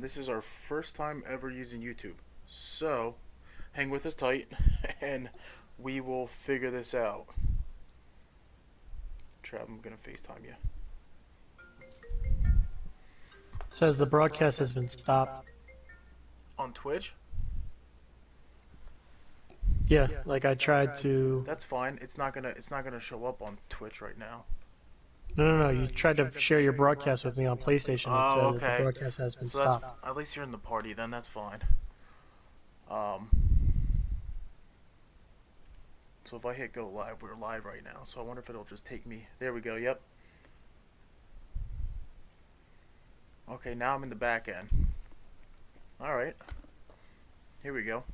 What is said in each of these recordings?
This is our first time ever using YouTube. So, hang with us tight and we will figure this out. Trav, I'm going to FaceTime you. It says the broadcast has been stopped. On Twitch? Yeah, like I tried to. That's fine. It's not gonna show up on Twitch right now. No. You tried to share your broadcast with me on PlayStation. It Oh, said that the okay. broadcast has been So that's stopped. at least you're in the party then. That's fine. So if I hit go live, we're live right now. So I wonder if it'll just take me. There we go. Yep. Okay, now I'm in the back end. All right. Here we go.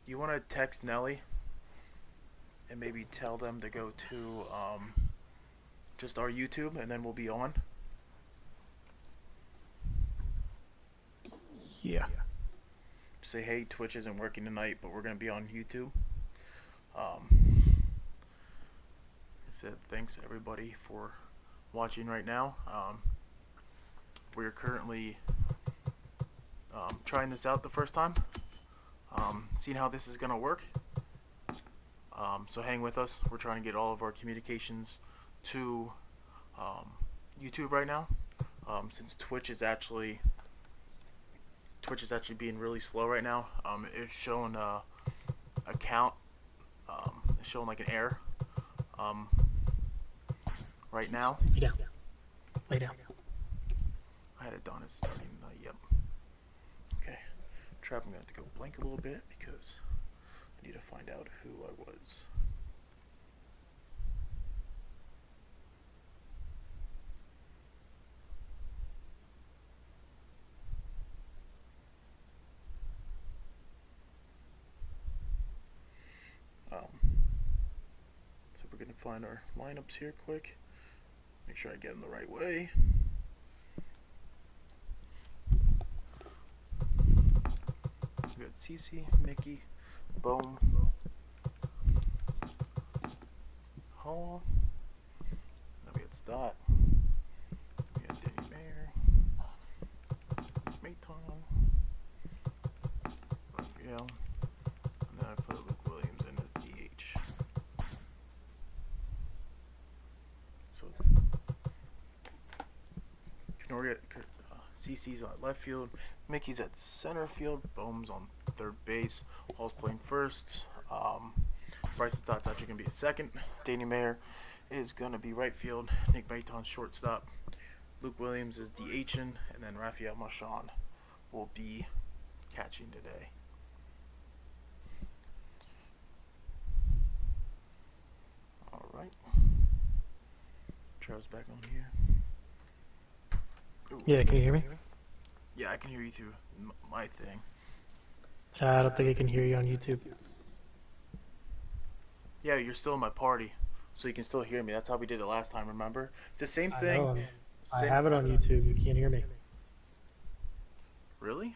You want to text Nelly and maybe tell them to go to just our YouTube, and then we'll be on. Yeah. Say, hey, Twitch isn't working tonight, but we're gonna be on YouTube. I said thanks everybody for watching right now. We're currently trying this out the first time, seeing how this is gonna work. So hang with us. We're trying to get all of our communications to YouTube right now, since Twitch is actually being really slow right now. It's showing a count. It's showing like an error right now. Lay down. Lay down. I had it done as starting. Yep. Okay. Trav, I'm gonna have to go blank a little bit because I need to find out who I was. So we're gonna find our lineups here quick. Make sure I get them the right way. We got Cece, Mickey, Boom, Hall. Then we got Stott. We got Danny Mayer, Mayton, Raphael, and then I put Luke Williams in as DH. So CC's on left field, Mickey's at center field, Bohm's on third base, Hall's playing first, Bryce Stott's actually going to be a second, Danny Mayer is going to be right field, Nick Mayton shortstop, Luke Williams is DHing, and then Raphael Marchand will be catching today. Alright. Trav's back on here. Ooh. Yeah, can you hear me? Yeah, I can hear you through my thing. I don't think I can hear you on YouTube. Yeah, you're still in my party, so you can still hear me. That's how we did it last time, remember? It's the same thing. I know. I have it on YouTube. You can't hear me. Really?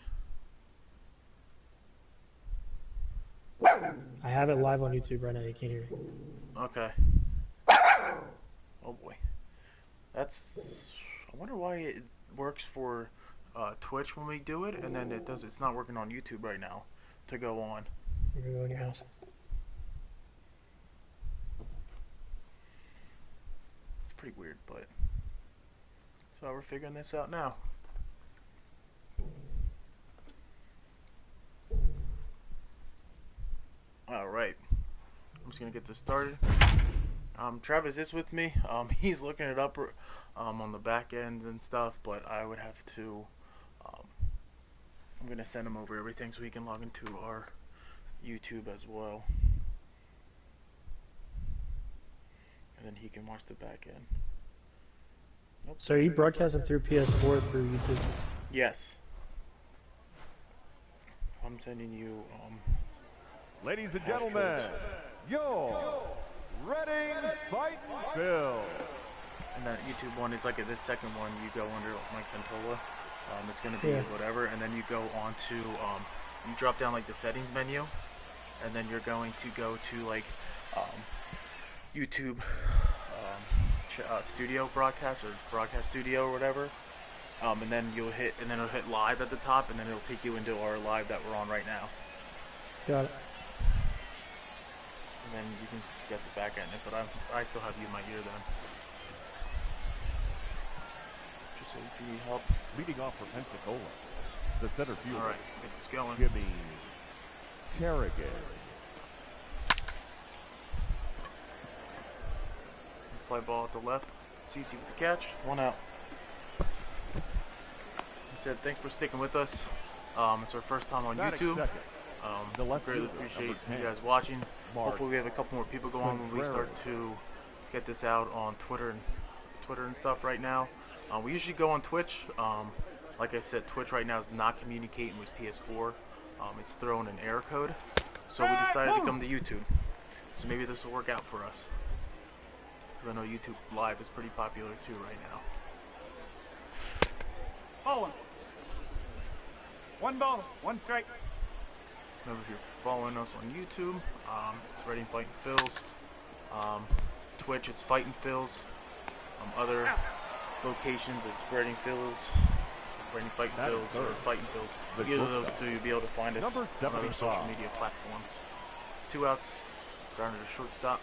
I have it live on YouTube right now. You can't hear me. Okay. Oh boy. That's... I wonder why it works for Twitch when we do it, and then it's not working on YouTube right now to go on. You're gonna go in your house. It's pretty weird, but so we're figuring this out now. Alright. I'm just gonna get this started. Travis is with me. He's looking it up on the back end and stuff, but I would have to I'm gonna send him over everything so he can log into our YouTube as well, and then he can watch the back end. Nope. So are you broadcasting through PS4 through YouTube? Yes. I'm sending you Ladies and gentlemen, your Reading Fightin Phil. And that YouTube one is like this second one. You go under Mike Ventola. It's gonna be whatever, and then you go on to you drop down like the settings menu, and then you're going to go to like YouTube studio broadcast or broadcast studio or whatever. And then it'll hit live at the top, and then it'll take you into our live that we're on right now. Got it. And then you can get the back end, but I still have you in my ear then. Just so if you need help. Leading off for Pensacola, the center fielder. All right, get this going. Jimmy Kerrigan. Fly ball at the left. CC with the catch. 1 out. He said, "Thanks for sticking with us. It's our first time on YouTube. Greatly appreciate you guys watching. Hopefully we have a couple more people going when we start to get this out on Twitter and stuff right now. We usually go on Twitch. Like I said, Twitch right now is not communicating with PS4. It's throwing an error code. So we decided to come to YouTube. So maybe this will work out for us. Because I know YouTube Live is pretty popular too right now. Ball 1 ball, 1 strike. Remember, if you're following us on YouTube, it's Reading Fightin Phils. Twitch, it's Fightin Phils. Other locations is Reading Phils, Reading Fightin Phils, or Fightin Phils. Either of those two, you'll be able to find us on other social media platforms. It's 2 outs. Garner to shortstop.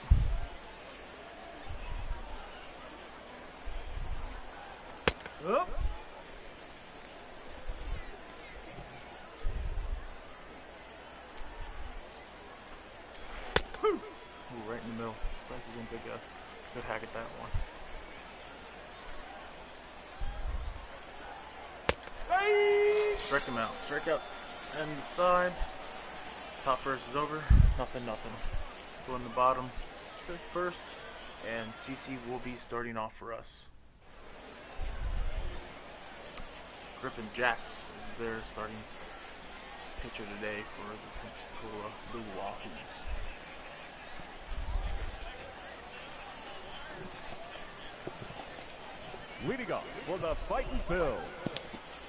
Up. Ooh, right in the middle. Spicy didn't take a good hack at that one. Strike him out. Strike out. And the side. Top first is over. Nothing. Go in the bottom first. And CC will be starting off for us. Griffin Jacks is their starting pitcher today for the Pensacola Milwaukee's. Leading off for the Fightin Phils.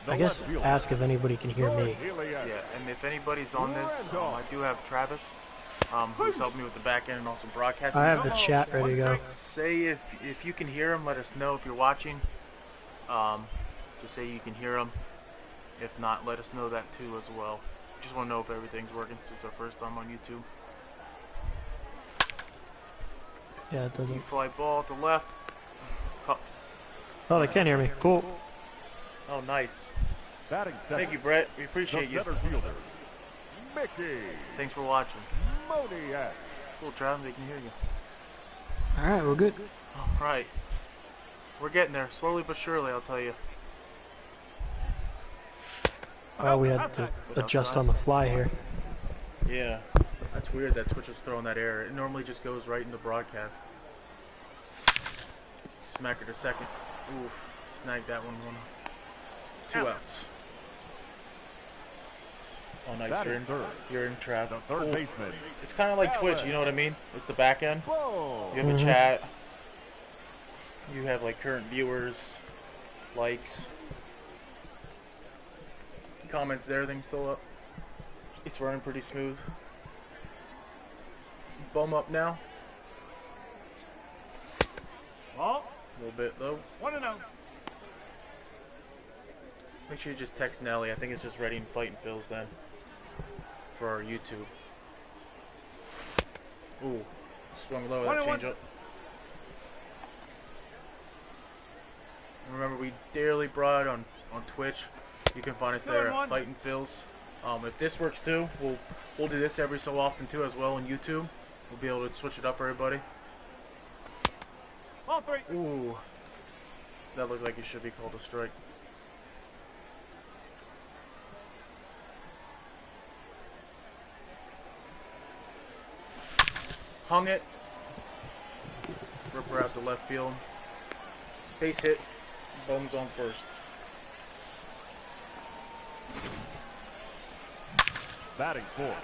I guess ask if anybody can hear me. Yeah, and if anybody's on this, I do have Travis, who's helped me with the back end and also broadcasting. I have the chat ready to go. Say if you can hear him, let us know if you're watching. Just say you can hear him. If not, let us know that too as well. Just want to know if everything's working since it's our first time on YouTube. Yeah, it doesn't. Fly ball to the left. Oh, they can hear me. Cool. Oh, nice. Thank you, Brett. We appreciate you. Center fielder, Mickey. Thanks for watching. Moniak. Cool, Travis. They can hear you. All right, we're good. All right. We're getting there, slowly but surely, I'll tell you. Oh, we had to adjust on the fly here. Yeah, that's weird that Twitch was throwing that error. It normally just goes right in the broadcast. Smacker to second. Oof, snagged that one. 2 outs. Oh, nice. You're in trap. The third baseman. It's kind of like Twitch, you know what I mean? It's the back end. Whoa. You have a chat. You have like current viewers, likes, comments there, everything's still up. It's running pretty smooth. Bum up now. Ball. A little bit though. 1-0. Make sure you just text Nelly. I think it's just Reading Fightin Phils then. For our YouTube. Ooh. Swung low, that change up. Remember, we dearly brought on Twitch. You can find us there at Fightin Phils. If this works too, we'll do this every so often too as well on YouTube. We'll be able to switch it up for everybody. Ball 3. Ooh, that looked like it should be called a strike. Hung it. Ripper out to left field. Base hit. Bones on first. Batting fourth.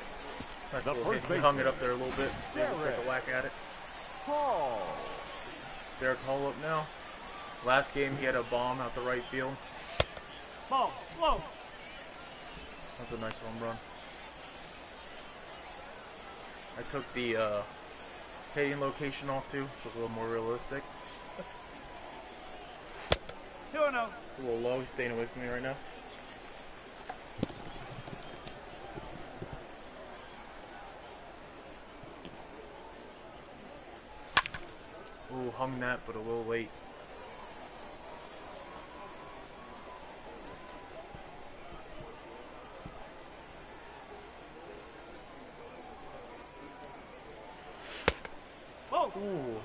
Nice The little first hit. He hung it up there a little bit. So able to take a whack at it. Hall. Derek Hall up now. Last game he had a bomb out the right field. Ball. Low. That's a nice home run. I took the hitting location off too, so it's a little more realistic. 2-0. It's a little low. He's staying away from me right now. Ooh, hung that, but a little late. Whoa. Ooh,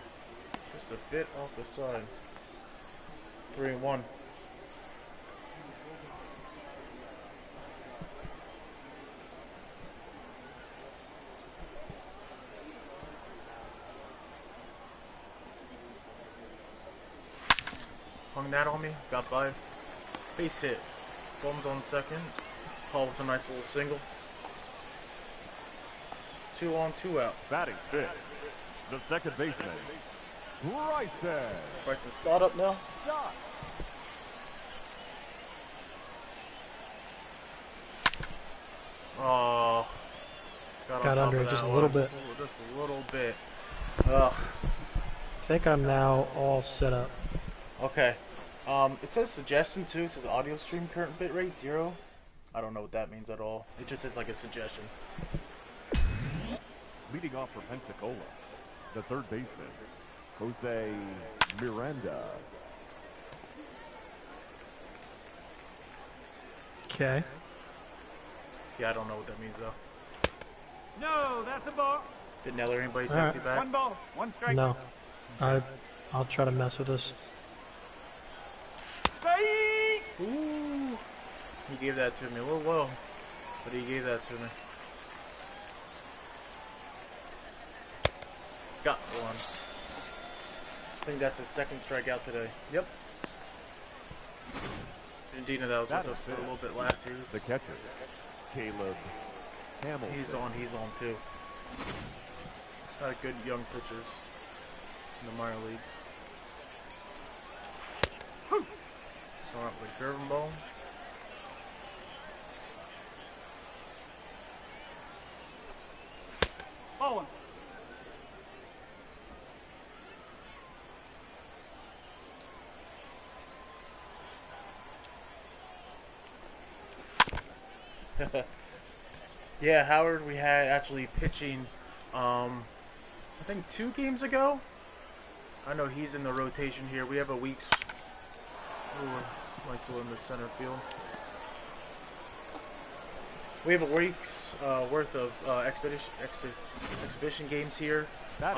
just a bit off the side. 3-1. Hung that on me, got by. Base hit. Bums on second. Paul with a nice little single. 2 on, 2 out. Batting fifth, the second baseman, Bryson. Bryson start up now. Scott. Oh, Got on top under of it just that a little one. bit. Just a little bit. Ugh. I think I'm now all set up. Okay. It says suggestion too. It says audio stream current bitrate 0. I don't know what that means at all. It just says like a suggestion. Leading off for Pensacola, the third baseman, Jose Miranda. Okay. Yeah, I don't know what that means though. No, that's a ball. Did Neller anybody All text right. you back? 1 ball, 1 strike. No. I'll try to mess with this. Strike. Ooh. He gave that to me a little low, but he gave that to me. Got one. I think that's his second strikeout today. Yep. Indeed, that was with us for a little bit last year. The catcher, Caleb Hamilton. He's on too. Good young pitchers in the minor leagues. Going up with a curving ball. Ball 1. Yeah, Howard, we had actually pitching, I think 2 games ago. I know he's in the rotation here. We have a week's, nice little in the center field. We have a week's worth of exhibition games here. We're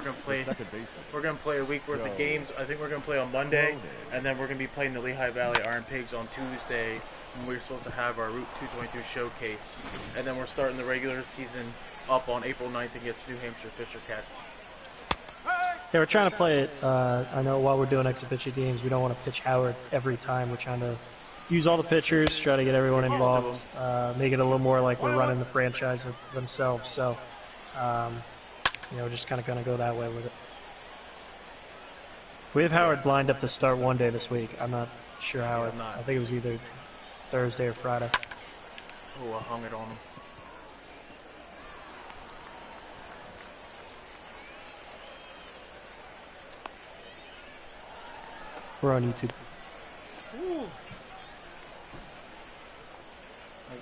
gonna play. We're gonna play a week worth of games. I think we're gonna play on Monday, and then we're gonna be playing the Lehigh Valley Iron Pigs on Tuesday. And we're supposed to have our Route 222 showcase, and then we're starting the regular season up on April 9th against New Hampshire Fisher Cats. Yeah, we're trying to play it. I know while we're doing exhibition games, we don't want to pitch Howard every time. We're trying to use all the pitchers, try to get everyone involved, make it a little more like we're running the franchise themselves. So, we're just kind of going to go that way with it. We have Howard lined up to start one day this week. I'm not sure how. I think it was either Thursday or Friday. Oh, I hung it on him. We're on YouTube. Ooh.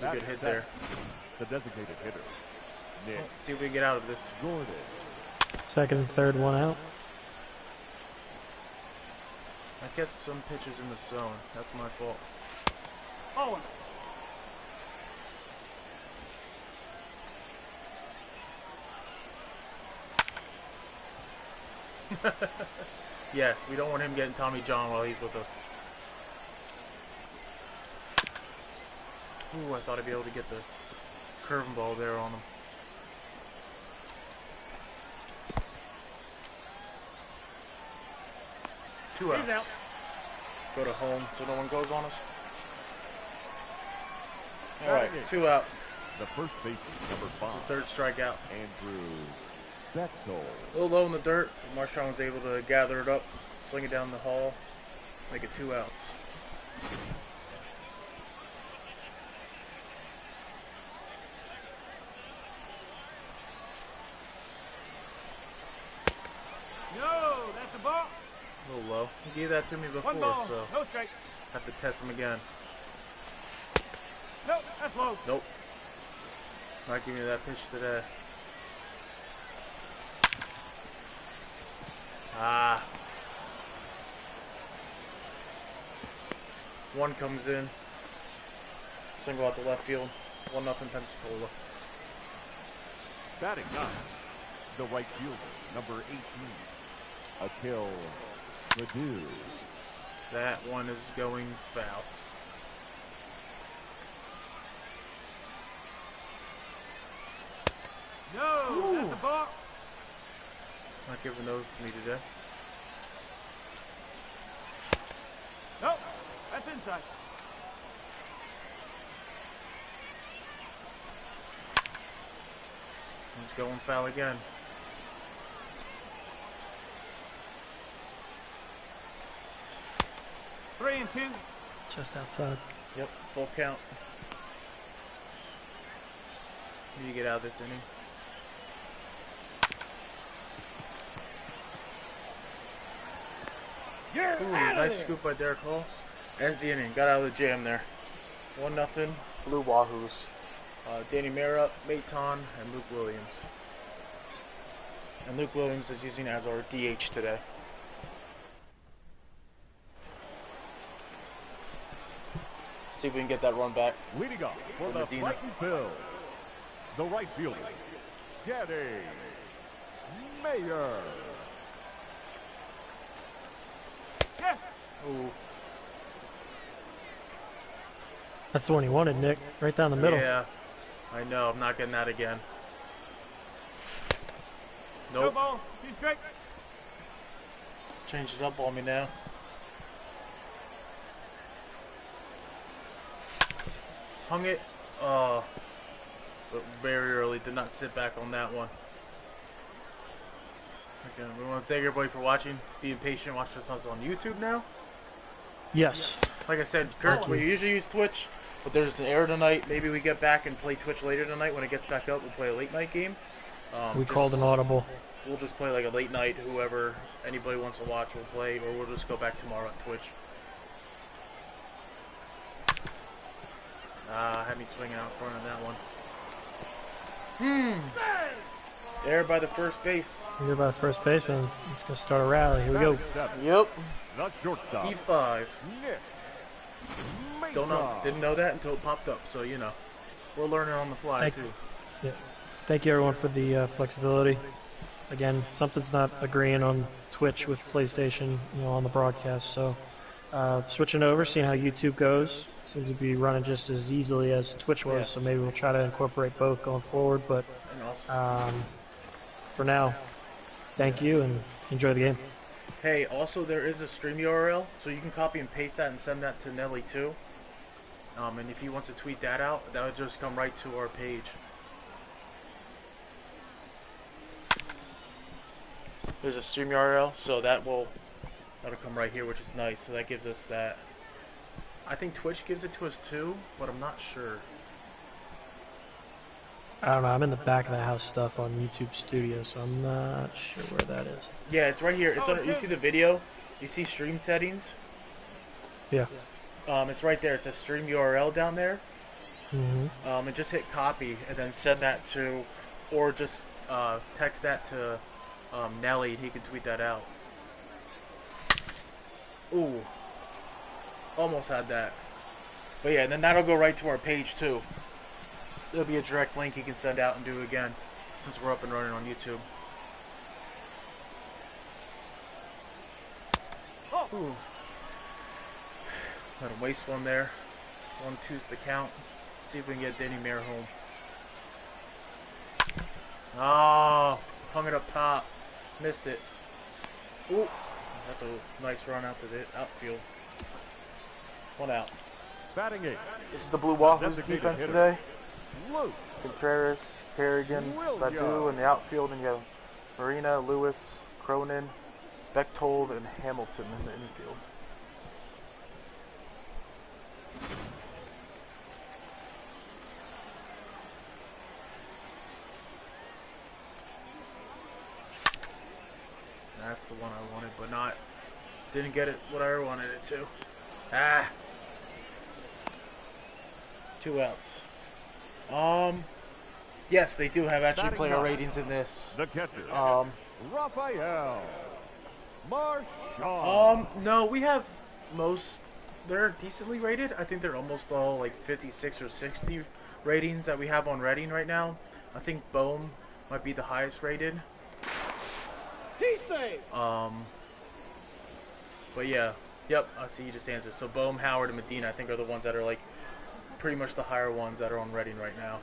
That was a good hit there. The designated hitter, Nick. Let's see if we can get out of this. Gordon. Second and third, one out. I guess some pitches in the zone. That's my fault. Ball 1. Yes, we don't want him getting Tommy John while he's with us. Ooh, I thought I'd be able to get the curving ball there on him. Two outs. He's out. Go to home so no one goes on us. Alright, 2 out. The first baseman, number 5. Third strikeout. Andrew Bechtel. A little low in the dirt. Marshawn was able to gather it up, sling it down the hall, make it 2 outs. No, that's a ball. A little low. He gave that to me before, One ball, so no strike. have to test him again. Nope, that's low. Nope. Not giving me that pitch today. Ah. One comes in. Single out to left field. 1-0 Pensacola. Batting ninth, the right fielder, number 18, Akil Radu. That one is going foul. No, that's a ball. Not giving those to me today. Nope, that's inside. He's going foul again. Three and two. Just outside. Yep, full count. Need to get out of this inning. You're Ooh, out of nice there. scoop by Derek Hall. Ends the inning. Got out of the jam there. 1-0. Blue Wahoos. Danny Mara, Maton, and Luke Williams. And Luke Williams is using as our DH today. See if we can get that run back. Leading off for From the Medina. Fightin Phils, the right fielder, Danny Mayer. Yes. Ooh. That's the one he wanted, Nick. Right down the middle. Yeah, I know. I'm not getting that again. No Nope. ball, two strike. Changed it up on me now. Hung it, but very early. Did not sit back on that one. Okay, we want to thank everybody for watching, being patient, watching us on YouTube now. Yes. Like I said, Kurt, we usually use Twitch, but there's an error tonight. Maybe we get back and play Twitch later tonight. When it gets back up, we'll play a late night game. We called an audible. We'll just play like a late night. Whoever, anybody wants to watch, will play, or we'll just go back tomorrow on Twitch. Had me swinging out front on that one. There by the first base. You're by the first baseman. It's going to start a rally. Here we go. Yep. The shortstop, E5. Nick Mason. Don't know. Didn't know that until it popped up. So you know, we're learning on the fly Thank- too. Yeah. Thank you, everyone, for the flexibility. Again, something's not agreeing on Twitch with PlayStation, on the broadcast. So switching over, seeing how YouTube goes. Seems to be running just as easily as Twitch was. Yes. So maybe we'll try to incorporate both going forward. But And also, for now, thank you and enjoy the game. hey, also there is a stream URL, so you can copy and paste that and send that to Nelly too. And if he wants to tweet that out, that would just come right to our page. There's a stream URL, so that'll come right here, which is nice. So that gives us that. I think Twitch gives it to us too, but I'm not sure. I don't know. I'm in the back of the house stuff on YouTube Studio, so I'm not sure where that is. Yeah, it's right here. It's on, you see the video? You see stream settings? Yeah. It's right there. It says stream URL down there. Mm-hmm. And just hit copy and then send that to, or just text that to Nelly, and he can tweet that out. Ooh, almost had that. But yeah, and then that'll go right to our page too. There'll be a direct link he can send out and do it again, since we're up and running on YouTube. Ooh. Let him waste one there. 1-2's the count. See if we can get Danny Mayer home. Oh, hung it up top. Missed it. Ooh, that's a nice run out to the outfield. One out. Batting eight, This is the Blue Wahoos Designated defense hitter. today. Luke Contreras, Kerrigan, Badu in the outfield, and you have Marina, Lewis, Cronin, Bechtold, and Hamilton in the infield. That's the one I wanted, but not Didn't get it what I wanted it to. Ah. 2 outs. Yes, they do have actually player ratings in this. The catcher, Rafael Marshall. No, we have most. They're decently rated. I think they're almost all like 56 or 60 ratings that we have on Reading right now. I think Bohm might be the highest rated. But yeah, yep. I see you just answered. So Bohm, Howard, and Medina, I think are the ones that are like pretty much the higher ones that are on Reading right now.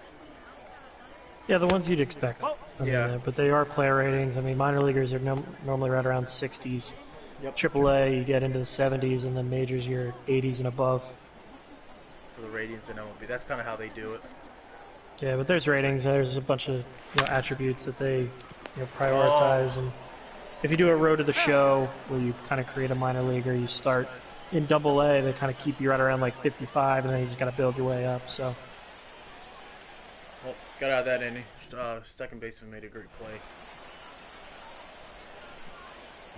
Yeah, the ones you'd expect. But they are player ratings. I mean, minor leaguers are normally right around 60s. Yep. AAA, you get into the 70s, and then majors, you're 80s and above. For the ratings in MLB, that's kind of how they do it. Yeah, but there's ratings. There's a bunch of attributes that they prioritize. And if you do a road to the show where you kind of create a minor leaguer, you start in AA, they kind of keep you right around like 55, and then you just got to build your way up. So. Well, got out of that inning. Second baseman made a great play.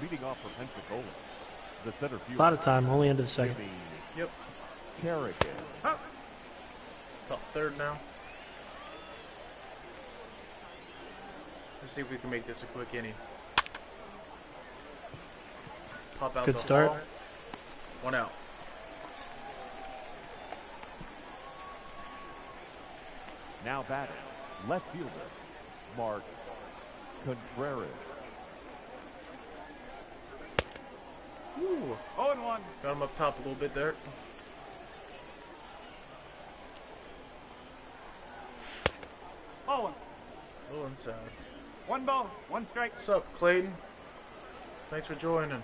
Leading off for Pensacola, the center field. A lot of time, only into the second. Yep. Kerrigan. It's up third now. Let's see if we can make this a quick inning. Pop out Good the start. ball. 1 out. Now batting, left fielder, Mark Contreras. Ooh. 0-1. Got him up top a little bit there. Oh, Oh, inside. 1 ball, 1 strike. What's up, Clayton? Thanks for joining.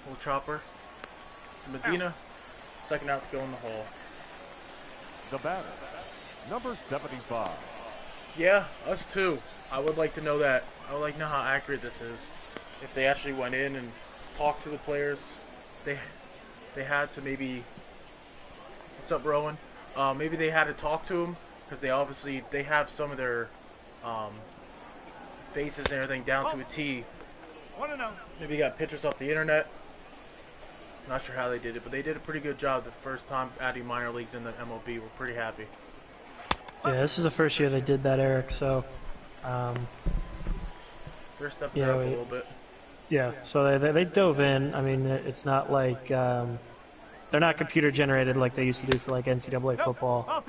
Little chopper. Medina. Second out to go in the hole. The batter, number 75. Yeah, us too. I would like to know that. I would like to know how accurate this is. If they actually went in and talked to the players, they had to maybe. What's up, Rowan? Maybe they had to talk to them because they have some of their faces and everything down to a T. 1-0. Maybe got pictures off the internet. Not sure how they did it, but they did a pretty good job the first time adding minor leagues in the MLB. We're pretty happy. Yeah, this is the first year they did that, Eric. So, They're stepping it up a little bit. Yeah, so they dove in. I mean, it's not like they're not computer generated like they used to do for like NCAA football.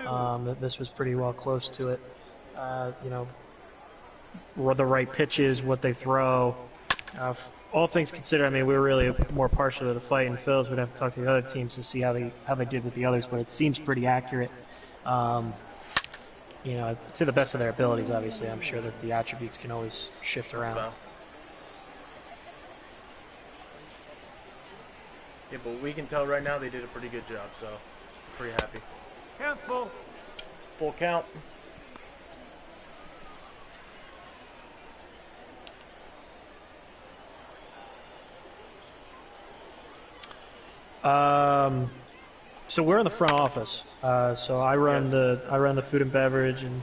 This was pretty well close to it. What the right pitches, what they throw. All things considered, I mean, we were really more partial to the Fightin Phils. We'd have to talk to the other teams to see how they did with the others, but it seems pretty accurate. To the best of their abilities, obviously. I'm sure that the attributes can always shift around. Yeah, but we can tell right now they did a pretty good job, so pretty happy. Count full. Full count. So we're in the front office. So I run the food and beverage, and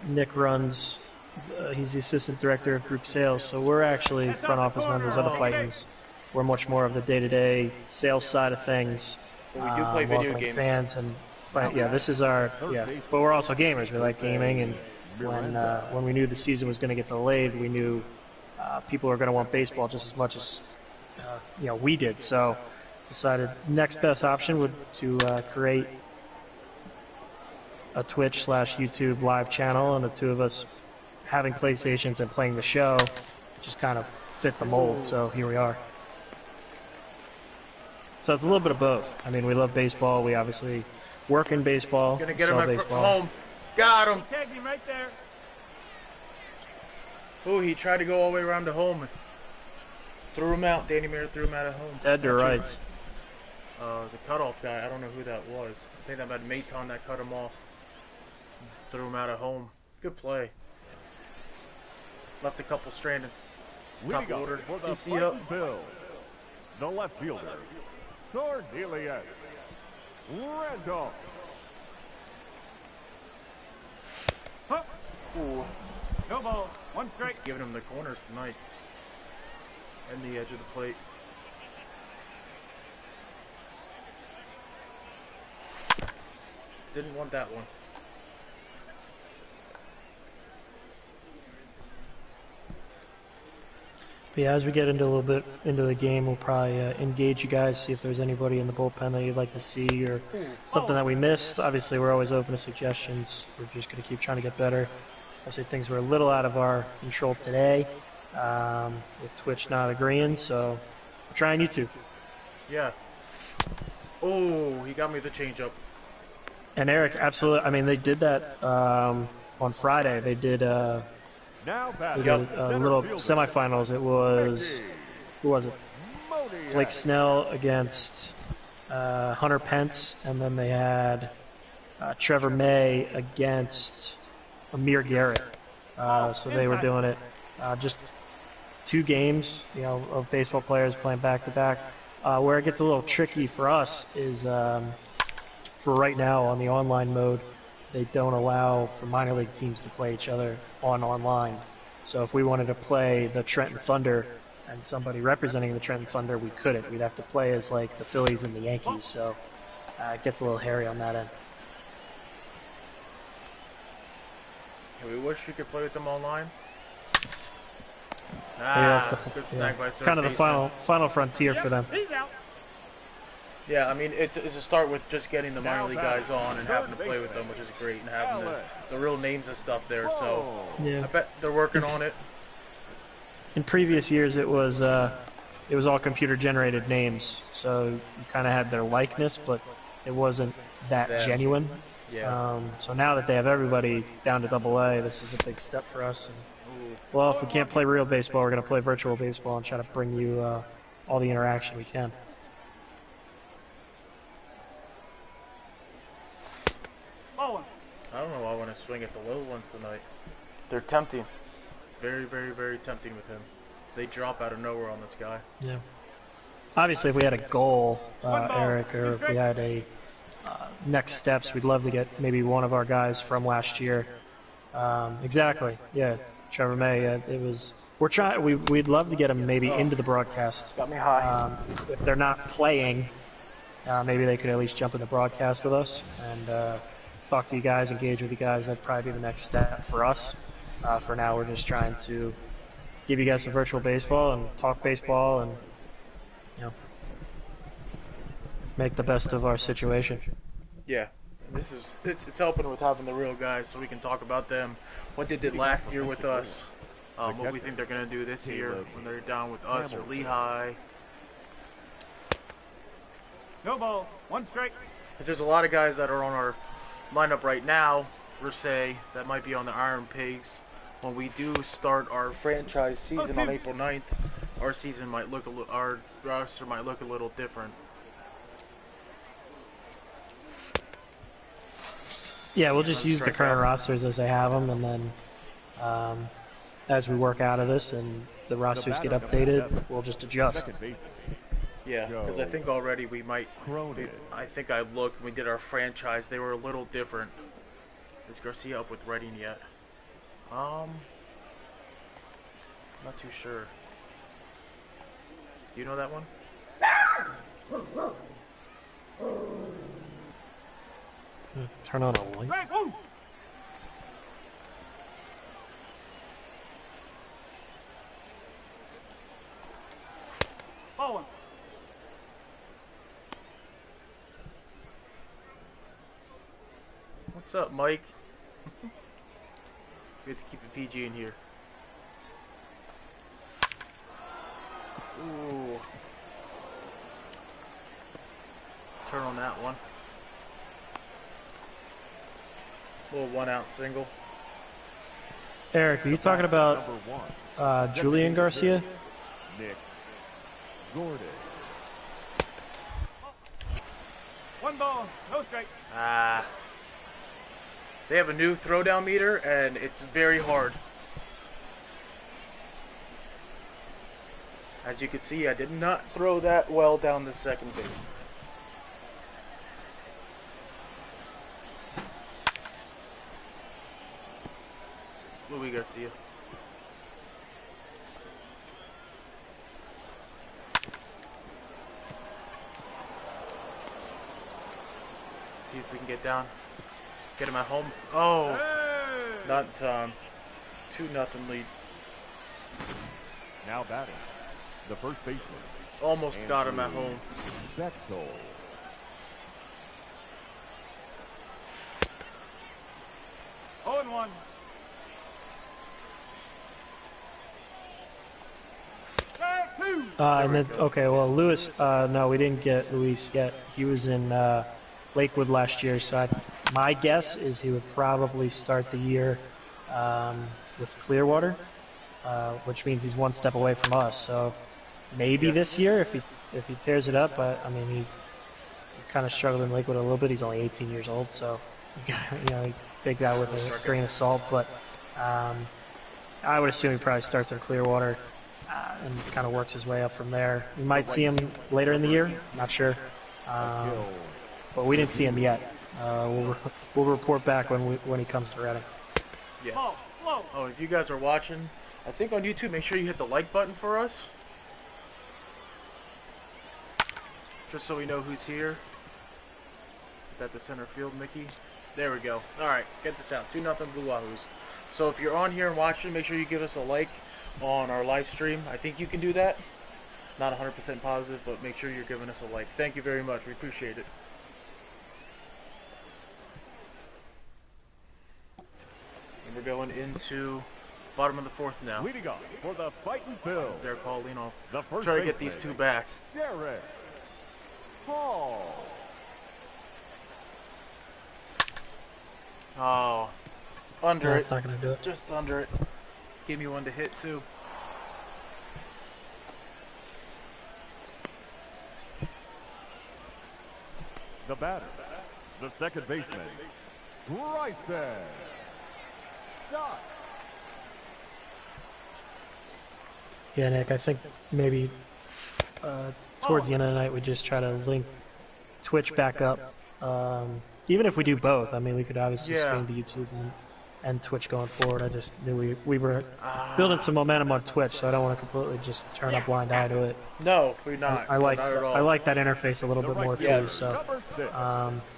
Nick runs. He's the assistant director of group sales. So we're actually front office members of the Fightins. We're much more of the day-to-day sales side of things. But we do play video welcoming games. Fans and this is our But we're also gamers. We like gaming, and when we knew the season was going to get delayed, we knew people were going to want baseball just as much as we did. So decided next best option would to create a Twitch/YouTube live channel, and the two of us having PlayStations and playing the show just kind of fit the mold. So here we are. So it's a little bit of both. I mean, we love baseball. We obviously work in baseball. Gonna get sell him baseball. home. Got him. Tagged him right there. Oh, he tried to go all the way around to home. Threw him out. Danny Mayer threw him out of home. Dead to rights. The cutoff guy, I don't know who that was. I think that might have Maton that cut him off. Threw him out of home. Good play. Left a couple stranded. Top order. For the CC up. Fightin Phils, the left fielder, Cornelius Randolph. Ooh. No ball. One strike. He's giving him the corners tonight. And the edge of the plate. Didn't want that one. But yeah, as we get into a little bit into the game, we'll probably engage you guys, see if there's anybody in the bullpen that you'd like to see or something that we missed. Obviously, we're always open to suggestions. We're just going to keep trying to get better. Obviously, things were a little out of our control today with Twitch not agreeing, so we're trying YouTube. Yeah. Oh, he got me the changeup. And Eric, absolutely. I mean, they did that on Friday. They did a little semifinals. It was, who was it? Blake Snell against Hunter Pence, and then they had Trevor May against Amir Garrett. So they were doing it just 2 games, of baseball players playing back to back. Where it gets a little tricky for us is for right now on the online mode, they don't allow for minor league teams to play each other online. So if we wanted to play the Trenton Thunder and somebody representing the Trenton Thunder, we couldn't. We'd have to play as like the Phillies and the Yankees. So it gets a little hairy on that end. Yeah, we wish we could play with them online. Good snag by it's kind of the final frontier for them. He's out. Yeah, I mean, it's a start with just getting the minor league guys on and having to play with them, which is great, and having the real names and stuff there. So yeah. I bet they're working on it. In previous years, it was all computer-generated names, so you kind of had their likeness, but it wasn't that genuine. Yeah. So now that they have everybody down to AA, this is a big step for us. And, well, if we can't play real baseball, we're going to play virtual baseball and try to bring you all the interaction we can. I don't know why I want to swing at the little ones tonight. They're tempting. Very, very, very tempting with him. They drop out of nowhere on this guy. Yeah. Obviously, if we had a goal, Eric, or if we had a next steps, we'd love to get maybe one of our guys from last year. Exactly. Yeah. Trevor May. It was. We're trying. We'd love to get him maybe into the broadcast. Got me high. If they're not playing, maybe they could at least jump in the broadcast with us and talk to you guys, engage with you guys. That'd probably be the next step for us. For now, we're just trying to give you guys some virtual baseball and talk baseball and make the best of our situation. Yeah. It's helping with having the real guys so we can talk about them, what they did last year with us, what we think they're going to do this year when they're down with us or Lehigh. No ball. One strike. Because there's a lot of guys that are on our lineup right now, per se, that might be on the Iron Pigs. When we do start our franchise season on April 9th, our roster might look a little different. Yeah, we'll just use the current rosters as they have them, and then as we work out of this and the rosters get updated, we'll just adjust. Yeah, because I think already we might. I think I looked when we did our franchise; they were a little different. Is Garcia up with Reading yet? Not too sure. Do you know that one? Turn on a light. Ball one. What's up, Mike? We have to keep it PG in here. Ooh. Turn on that one. Little 1-out single. Eric, are you talking about Julian Garcia? Nick Gordon. One ball. No strike. They have a new throwdown meter, and it's very hard. As you can see, I did not throw that well down the second base. Luis see you. See if we can get down. Get him at home. Oh, Hey! not in time. 2-0 lead. Now batting, the first baseman. Almost got him at Andrew home. Bechtel. Oh, and 1. Take 2. And then, okay, well, Lewis, no, we didn't get Luis yet. He was in Lakewood last year, so my guess is he would probably start the year with Clearwater, which means he's one step away from us. So maybe this year if he tears it up. But I mean, he kind of struggled in Lakewood a little bit. He's only 18 years old, so you know, take that with a grain of salt. But I would assume he probably starts in Clearwater and kind of works his way up from there. We might see him later in the year. Not sure. But we didn't see him yet. We'll report back when he comes to Reading. Yes. Low. Oh, if you guys are watching, I think on YouTube, make sure you hit the like button for us. Just so we know who's here. Is that the center field, Mickey? There we go. Alright, get this out. 2-0 Blue Wahoos. So if you're on here and watching, make sure you give us a like on our live stream. I think you can do that. Not 100% positive, but make sure you're giving us a like. Thank you very much. We appreciate it. And we're going into bottom of the fourth now. Leading off for the Fightin Phil. They're calling off. The first Try to get baseman, these two back. Derek Hall. Oh, under That's it. not going to do it. Just under it. Give me one to hit too. The batter, the second baseman, Bryson Scott. Yeah, Nick, I think maybe towards the end of the night we just try to link Twitch back up. Even if we do both, I mean, we could obviously stream to YouTube and Twitch going forward. I just knew we were building some momentum on Twitch, so I don't want to completely just turn a blind eye to it. No, we're not. I like not at all. I like that interface a little bit more too. Yes. So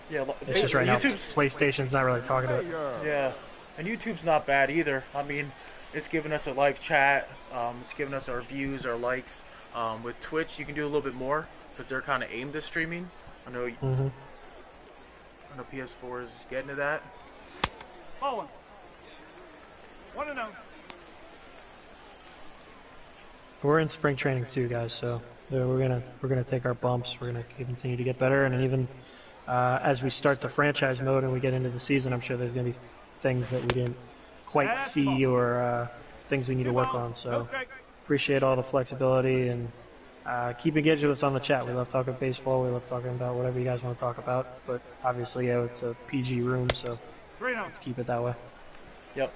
Yeah, it's just right now YouTube's, PlayStation's not really talking to it. Yeah, and YouTube's not bad either. I mean, it's giving us a live chat. It's giving us our views, our likes. With Twitch, you can do a little bit more because they're kind of aimed at streaming. I know. I know PS4 is getting to that. Ball 1. 1-0. We're in spring training too, guys. So we're gonna take our bumps. We're gonna continue to get better, and even as we start the franchise mode and we get into the season, I'm sure there's gonna be things that we didn't quite see or things we need to work on. So appreciate all the flexibility and keep engaged with us on the chat. We love talking baseball. We love talking about whatever you guys want to talk about. But obviously, yeah, it's a PG room, so 3-0. let's keep it that way. Yep.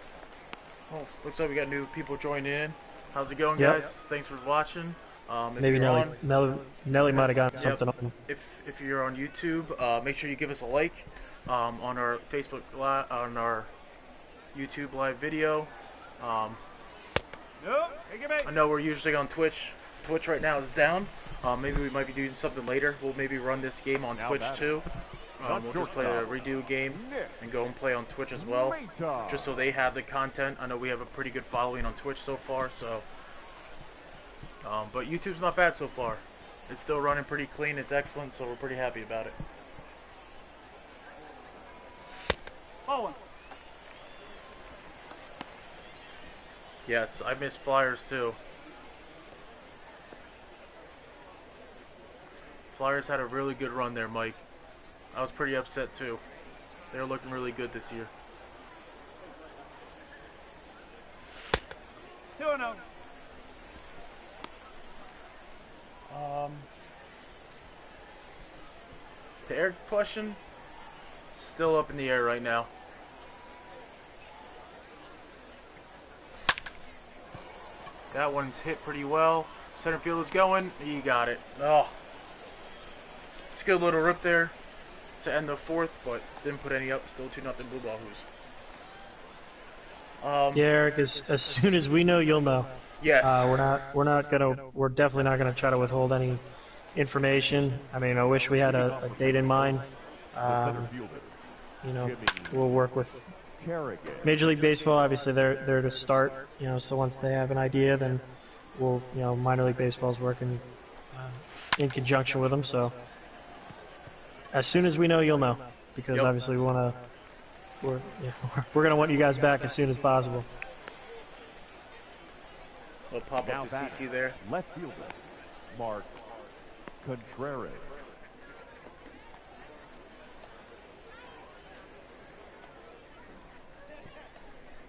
Oh, looks like we got new people joining in. How's it going, Yep. guys? Thanks for watching. If Maybe you're Nelly might have gotten something on. If you're on YouTube, make sure you give us a like on our Facebook on our YouTube live video. No, take it back. I know we're usually on Twitch. Twitch right now is down. Maybe we might be doing something later. We'll maybe run this game on Now Twitch that- too. We'll just play a redo game and go and play on Twitch as well, just so they have the content. I know we have a pretty good following on Twitch so far, so. But YouTube's not bad so far. It's still running pretty clean. It's excellent, so we're pretty happy about it. Ball 1. Yes, I miss Flyers too. Flyers had a really good run there, Mike. I was pretty upset too. They're looking really good this year. 2-0. To Eric's question, still up in the air right now. That one's hit pretty well. Center field is going. You got it. Oh, it's a good little rip there to end the fourth, but didn't put any up. Still 2-0 Blue Wahoos. Yeah, Eric. As soon as we know, you'll know. Yes. We're definitely not gonna try to withhold any information. I mean, I wish we had a date in mind. The center Um, fielder, you know, Jimmy we'll work with Kerrigan. Major League Baseball. Obviously, they're to start. You know, so once they have an idea, then minor league baseball's working in conjunction with them. So as soon as we know, you'll know, because Yep. obviously we're gonna want you guys back as soon as possible. We'll pop Now up the back, CC there. left fielder, Mark Contreras.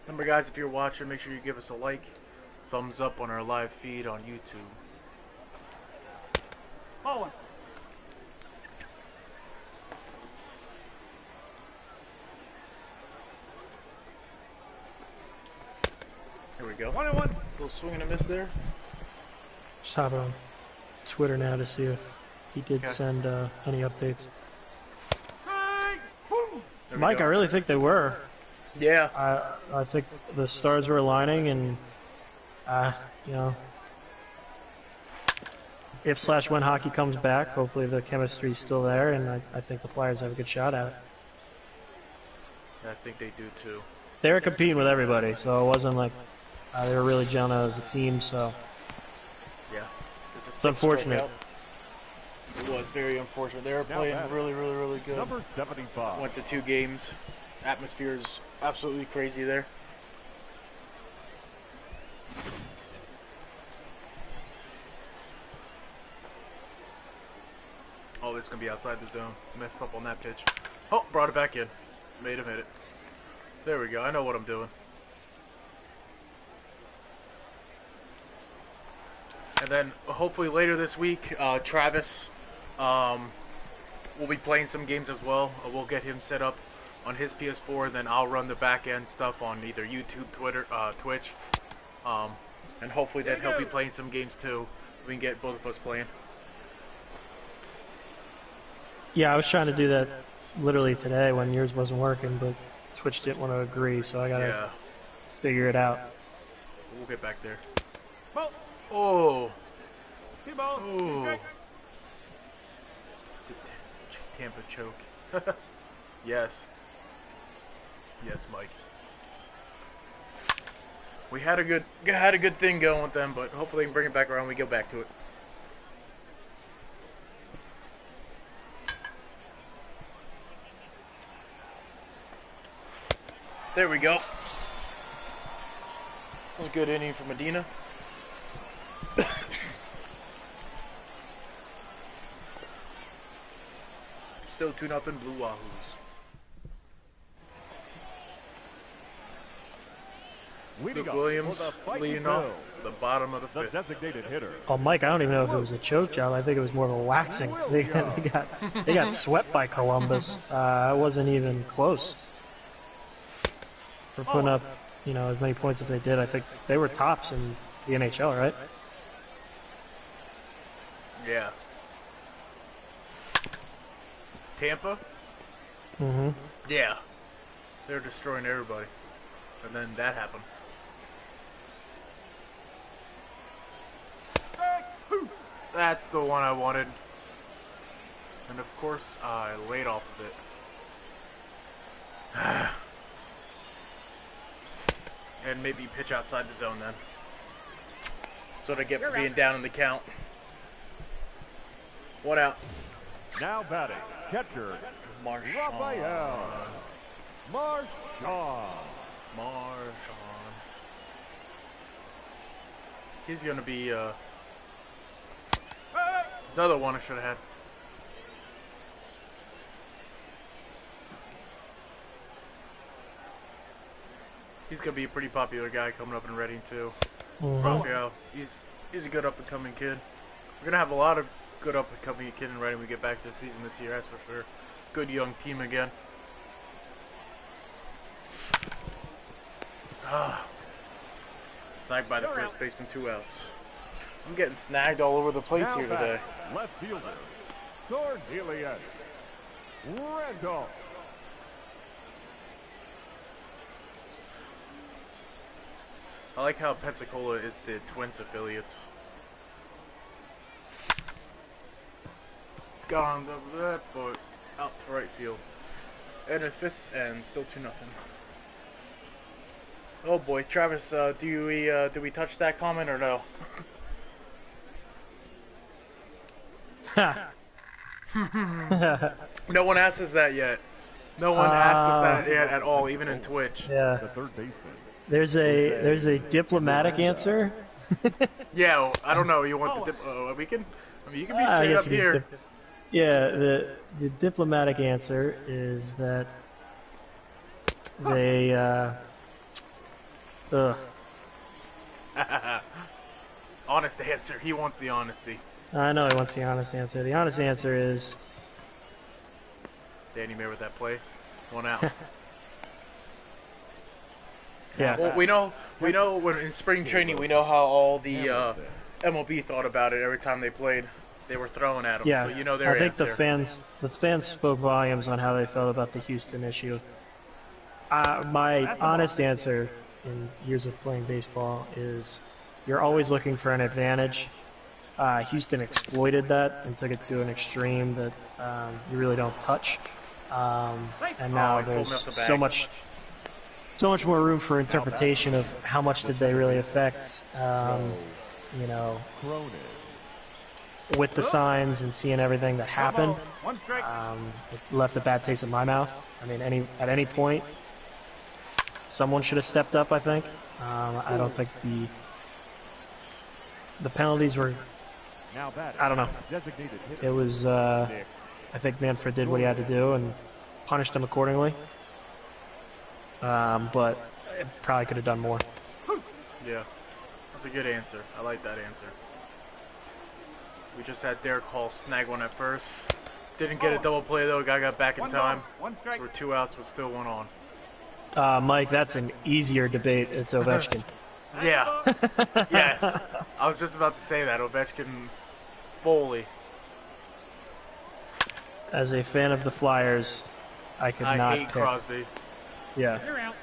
Remember, guys, if you're watching, make sure you give us a like, thumbs up on our live feed on YouTube. Ball one. Here we go. 1-1. Little swing and a miss there. Just hop on Twitter now to see if he did Okay. send any updates. Strike. Boom. There we Mike, go. I really think they were. Yeah. I think the stars were aligning, and if / when hockey comes back, hopefully the chemistry's still there, and I think the Flyers have a good shot at it. I think they do too. They were competing with everybody, so it wasn't like they were really gelling out as a team. So Yeah. it's unfortunate. It was very unfortunate. They were Now playing back. really, really, really good. Number 75. Went to 2 games. Atmosphere is absolutely crazy there. Oh, this is going to be outside the zone. Messed up on that pitch. Oh, brought it back in. Made him hit it. There we go. I know what I'm doing. And then hopefully later this week, Travis will be playing some games as well. We'll get him set up on his PS4, then I'll run the back end stuff on either YouTube, Twitter, Twitch, and hopefully then he'll be playing some games too. We can get both of us playing. Yeah, I was trying to do that literally today when yours wasn't working, but Twitch didn't want to agree, so I gotta Yeah, figure it out. we'll get back there. Ball. Oh, Two balls. Two oh, strikes. Tampa choke. Yes. Yes, Mike. We had a good thing going with them, but hopefully they can bring it back around when we go back to it. There we go. That was a good inning for Medina. Still 2-0 Blue Wahoos. Leading Luke up Williams for the Fightin leading off Bills, the bottom of the the fifth. designated hitter. Oh, Mike, I don't even know if it was a choke job. I think it was more of a waxing. They got swept by Columbus. It wasn't even close. For putting up, as many points as they did. I think they were tops in the NHL, right? Yeah. Tampa? Mm-hmm. Yeah. They're destroying everybody. And then that happened. That's the one I wanted. And of course, I laid off of it. And maybe pitch outside the zone then. So to get for being down in the count. 1 out. Now batting, catcher, Marchand. Raphael Marchand. He's gonna be another one I should have had. He's gonna be a pretty popular guy coming up in Reading too. Mm-hmm. Raphael, he's a good up and coming kid. We're gonna have a lot of good up and coming kid in Reading when we get back to the season this year, that's for sure. Good young team again. Snagged by the first baseman, 2 outs. I'm getting snagged all over the place Now here back, today. left fielder, Cornelius Randolph. I like how Pensacola is the Twins affiliates. Gone over that, but out to right field. And a fifth, and still 2-0. Oh boy, Travis, do we touch that comment or no? No one asked us that yet. No one asked us that yet at all, even in Twitch. Yeah. The third baseman. There's a diplomatic answer. Yeah, I don't know. You want the we can? I mean, you can be straight up here. Yeah, the diplomatic answer is that they Honest answer. He wants the honesty. I know he wants the honest answer. The honest answer is Danny Mayer with that play. 1 out. yeah. Well, we know when in spring training we know how all the MLB thought about it every time they played. They were throwing at him. Yeah, So you know their I think answer. the fans spoke volumes on how they felt about the Houston issue. My honest answer in years of playing baseball is you're always looking for an advantage. Houston exploited that and took it to an extreme that you really don't touch. And now there's so much more room for interpretation of how much did they really affect, you know, with the signs and seeing everything that happened. It left a bad taste in my mouth. I mean, at any point, someone should have stepped up, I think. I don't think the penalties were, I don't know. It was, I think Manfred did what he had to do and punished him accordingly. But it probably could have done more. Yeah, that's a good answer. I like that answer. We just had Derek Hall snag one at first. Didn't get a double play though. Guy got back in time. For 2 outs, but still 1 on. Mike, that's an easier debate. It's Ovechkin. Yeah. Yes. I was just about to say that. Ovechkin, Foley. As a fan of the Flyers, I could not I hate pick. Crosby. Yeah. You're out.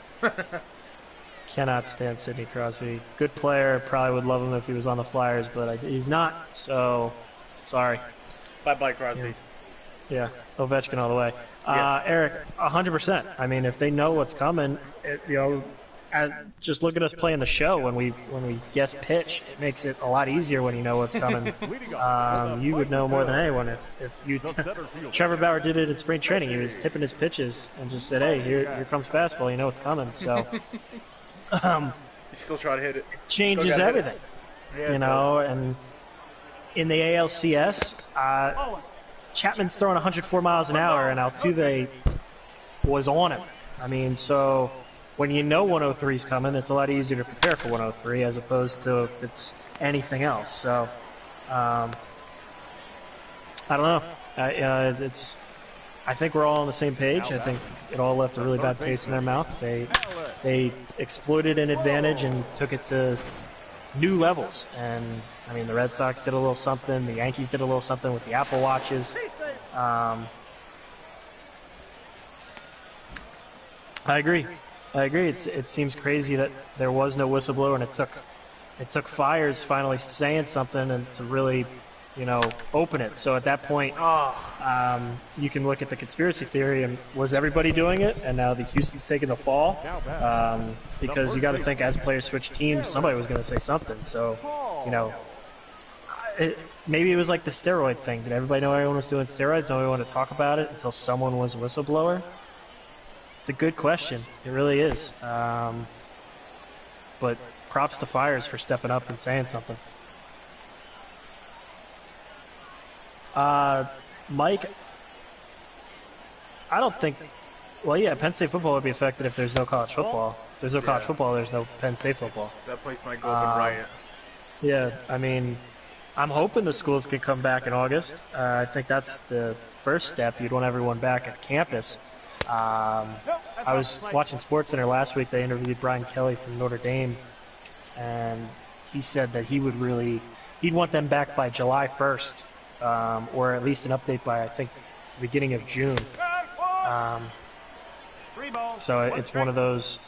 Cannot stand Sidney Crosby. Good player. Probably would love him if he was on the Flyers, but he's not. So, sorry. Bye-bye, Crosby. Yeah, Ovechkin all the way. Yes. Eric, 100%. I mean, if they know what's coming, just look at us playing the show when we guess pitch. It makes it a lot easier when you know what's coming. You would know more than anyone if you. Trevor Bauer did it in spring training. He was tipping his pitches and just said, "Hey, here comes fastball. You know what's coming." So. You still try to hit it. Changes everything, Yeah, you know. And in the ALCS, Chapman's throwing 104 miles an hour, and Altuve was on him. I mean, so when you know 103 is coming, it's a lot easier to prepare for 103 as opposed to if it's anything else. So, I don't know. I think we're all on the same page. I think it all left a really bad taste in their mouth. They exploited an advantage and took it to new levels. And, I mean, the Red Sox did a little something. The Yankees did a little something with the Apple Watches. I agree. It seems crazy that there was no whistleblower, and it took Fires finally saying something and to really, you know, open it. So at that point, you can look at the conspiracy theory and was everybody doing it? And now the Houston's taking the fall because you got to think as players switch teams, somebody was going to say something. So, you know, maybe it was like the steroid thing. Did everybody know everyone was doing steroids? Nobody wanted to talk about it until someone was a whistleblower. It's a good question. It really is. But props to Fires for stepping up and saying something. Mike, I don't think. Well, yeah, Penn State football would be affected if there's no college football. If there's no college football, there's no Penn State football. That place might go up in riot. Yeah, I mean, I'm hoping the schools can come back in August. I think that's the first step. You'd want everyone back at campus. I was watching SportsCenter last week. They interviewed Brian Kelly from Notre Dame, and he said that he'd want them back by July 1st, or at least an update by, I think, the beginning of June. So it's one of those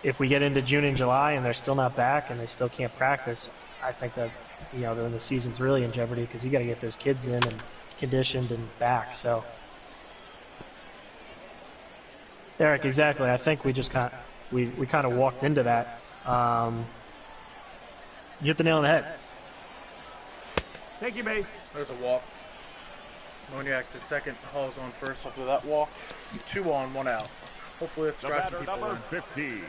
if we get into June and July and they're still not back and they still can't practice, I think that, then the season's really in jeopardy because you got to get those kids in and conditioned and back. So, Eric, exactly. I think we just we kind of walked into that. You hit the nail on the head. Thank you, base. There's a walk. Moniak to second, Hall's on first after that walk. 2 on, 1 out. Hopefully let's drive some people in. 15,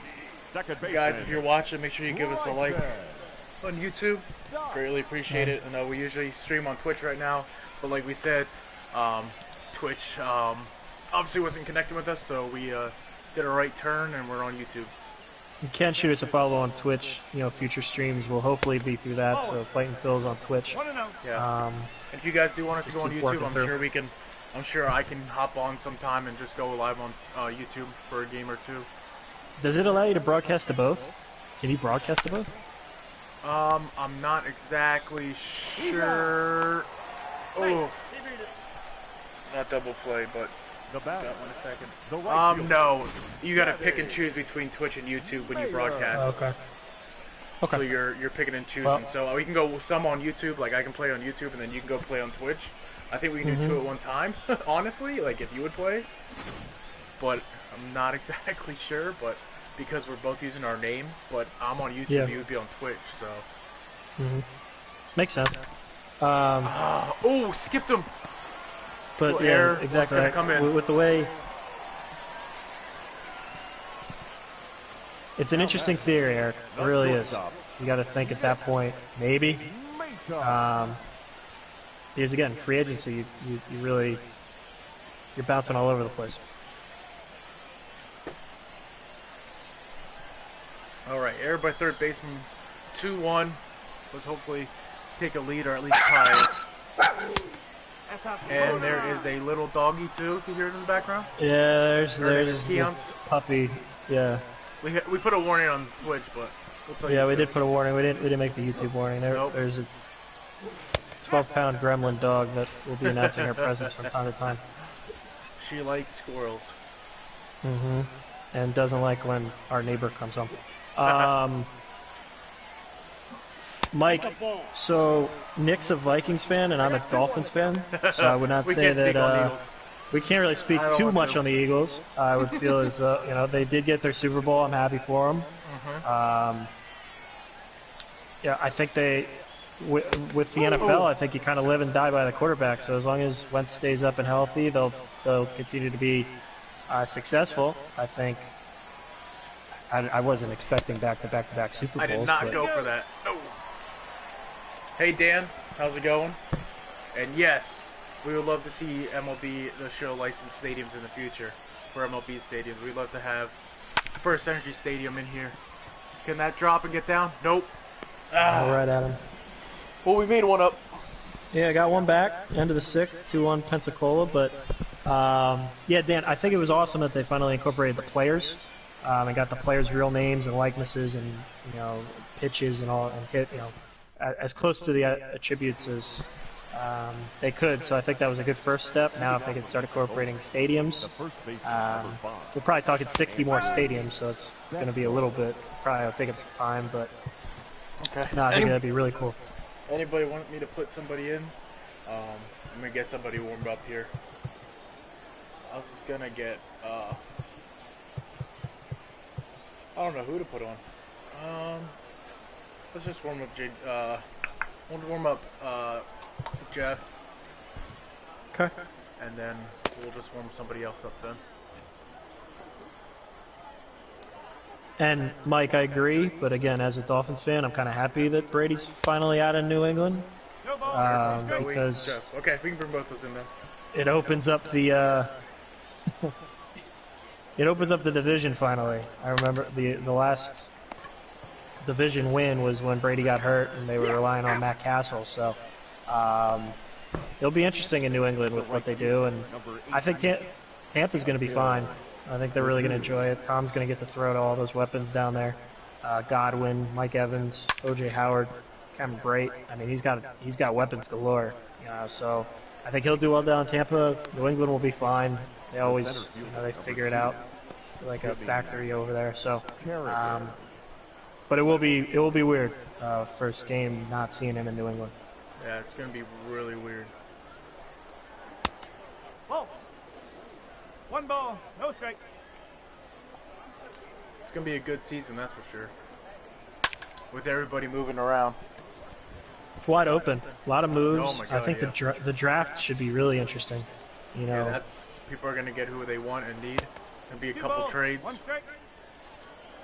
second baseman. Guys, if you're watching, make sure you give us a like on YouTube. Greatly appreciate it. I know we usually stream on Twitch right now, but like we said, Twitch obviously wasn't connecting with us, so we did a right turn and we're on YouTube. You can shoot us a follow on Twitch. Future streams will hopefully be through that. So Fightin Phil's on Twitch. Yeah. And if you guys do want us to go on YouTube, I'm sure I can hop on sometime and just go live on YouTube for a game or two. Does it allow you to broadcast to both? Can you broadcast to both? I'm not exactly sure. Oh, not double play, but got one a second. No, you gotta pick and choose between Twitch and YouTube when you broadcast. Okay. So you're picking and choosing. So we can go some on YouTube, like I can play on YouTube, and then you can go play on Twitch. I think we can do 2 at one time, honestly, like if you would play. But I'm not exactly sure, but because we're both using our name, but I'm on YouTube, you would be on Twitch, so. Makes sense. Oh, skipped him. But yeah, exactly. Right. Come in. With the way, it's an interesting theory, Eric. It really is. You got to think at that point, maybe. Because again, free agency, you really, you're bouncing all over the place. All right, error by third baseman, 2-1. Let's hopefully take a lead or at least tie it. And there is a little doggy too, if you hear it in the background. Yeah, there's the puppy. Yeah. We put a warning on Twitch, but we'll tell you. Yeah, we did put a warning. We didn't make the YouTube warning. There's a 12-pound gremlin dog that will be announcing her presence from time to time. She likes squirrels. And doesn't like when our neighbor comes home. Mike, so Nick's a Vikings fan and I'm a Dolphins fan, so I would not say that we can't really speak too much on the Eagles. I would feel as though they did get their Super Bowl. I'm happy for them. Yeah, I think with the NFL, I think you kind of live and die by the quarterback. So as long as Wentz stays up and healthy, they'll continue to be successful. I think. I wasn't expecting back-to-back Super Bowls. I did not go for that. No. Hey Dan, how's it going? And yes, we would love to see MLB the show licensed stadiums in the future for MLB stadiums. We'd love to have First Energy Stadium in here. Can that drop and get down? Nope. All right, Adam. Well, we made one up. Yeah, I got one back. End of the 6th, 2-1 Pensacola. But yeah, Dan, I think it was awesome that they finally incorporated the players. And got the players' real names and likenesses and pitches and all, and hit as close to the attributes as they could. So I think that was a good first step. Now if they can start incorporating stadiums, we're probably talking 60 more stadiums. So it's going to be a little bit. Probably it'll take up some time, but no, I think that'd be really cool. Anybody want me to put somebody in? I'm gonna get somebody warmed up here. I was just gonna get. I don't know who to put on. Let's just warm up we'll warm up Jeff. Okay. And then we'll just warm somebody else up then. And Mike, I agree, but again, as a Dolphins fan, I'm kind of happy that Brady's finally out of New England because okay, we can bring both those in then. It opens up the it opens up the division finally. I remember the last division win was when Brady got hurt and they were relying on Matt Castle. So it'll be interesting in New England with what they do, and I think Tampa's going to be fine. I think they're really going to enjoy it. Tom's going to get to throw to all those weapons down there. Godwin, Mike Evans, O.J. Howard, Cameron Brate. I mean, he's got weapons galore. So I think he'll do well down in Tampa. New England will be fine. They always, they figure it out. like a factory over there. So, Carrigan. but it will be weird. First game not seeing him in New England. Yeah, it's gonna be really weird. Ball. 1 ball, no strike. It's gonna be a good season, that's for sure. With everybody moving around. Wide open, a lot of moves. Oh my God, I think the draft should be really interesting. You know, Yeah, that's people are gonna get who they want and need. There'll be a couple trades. 1 strike.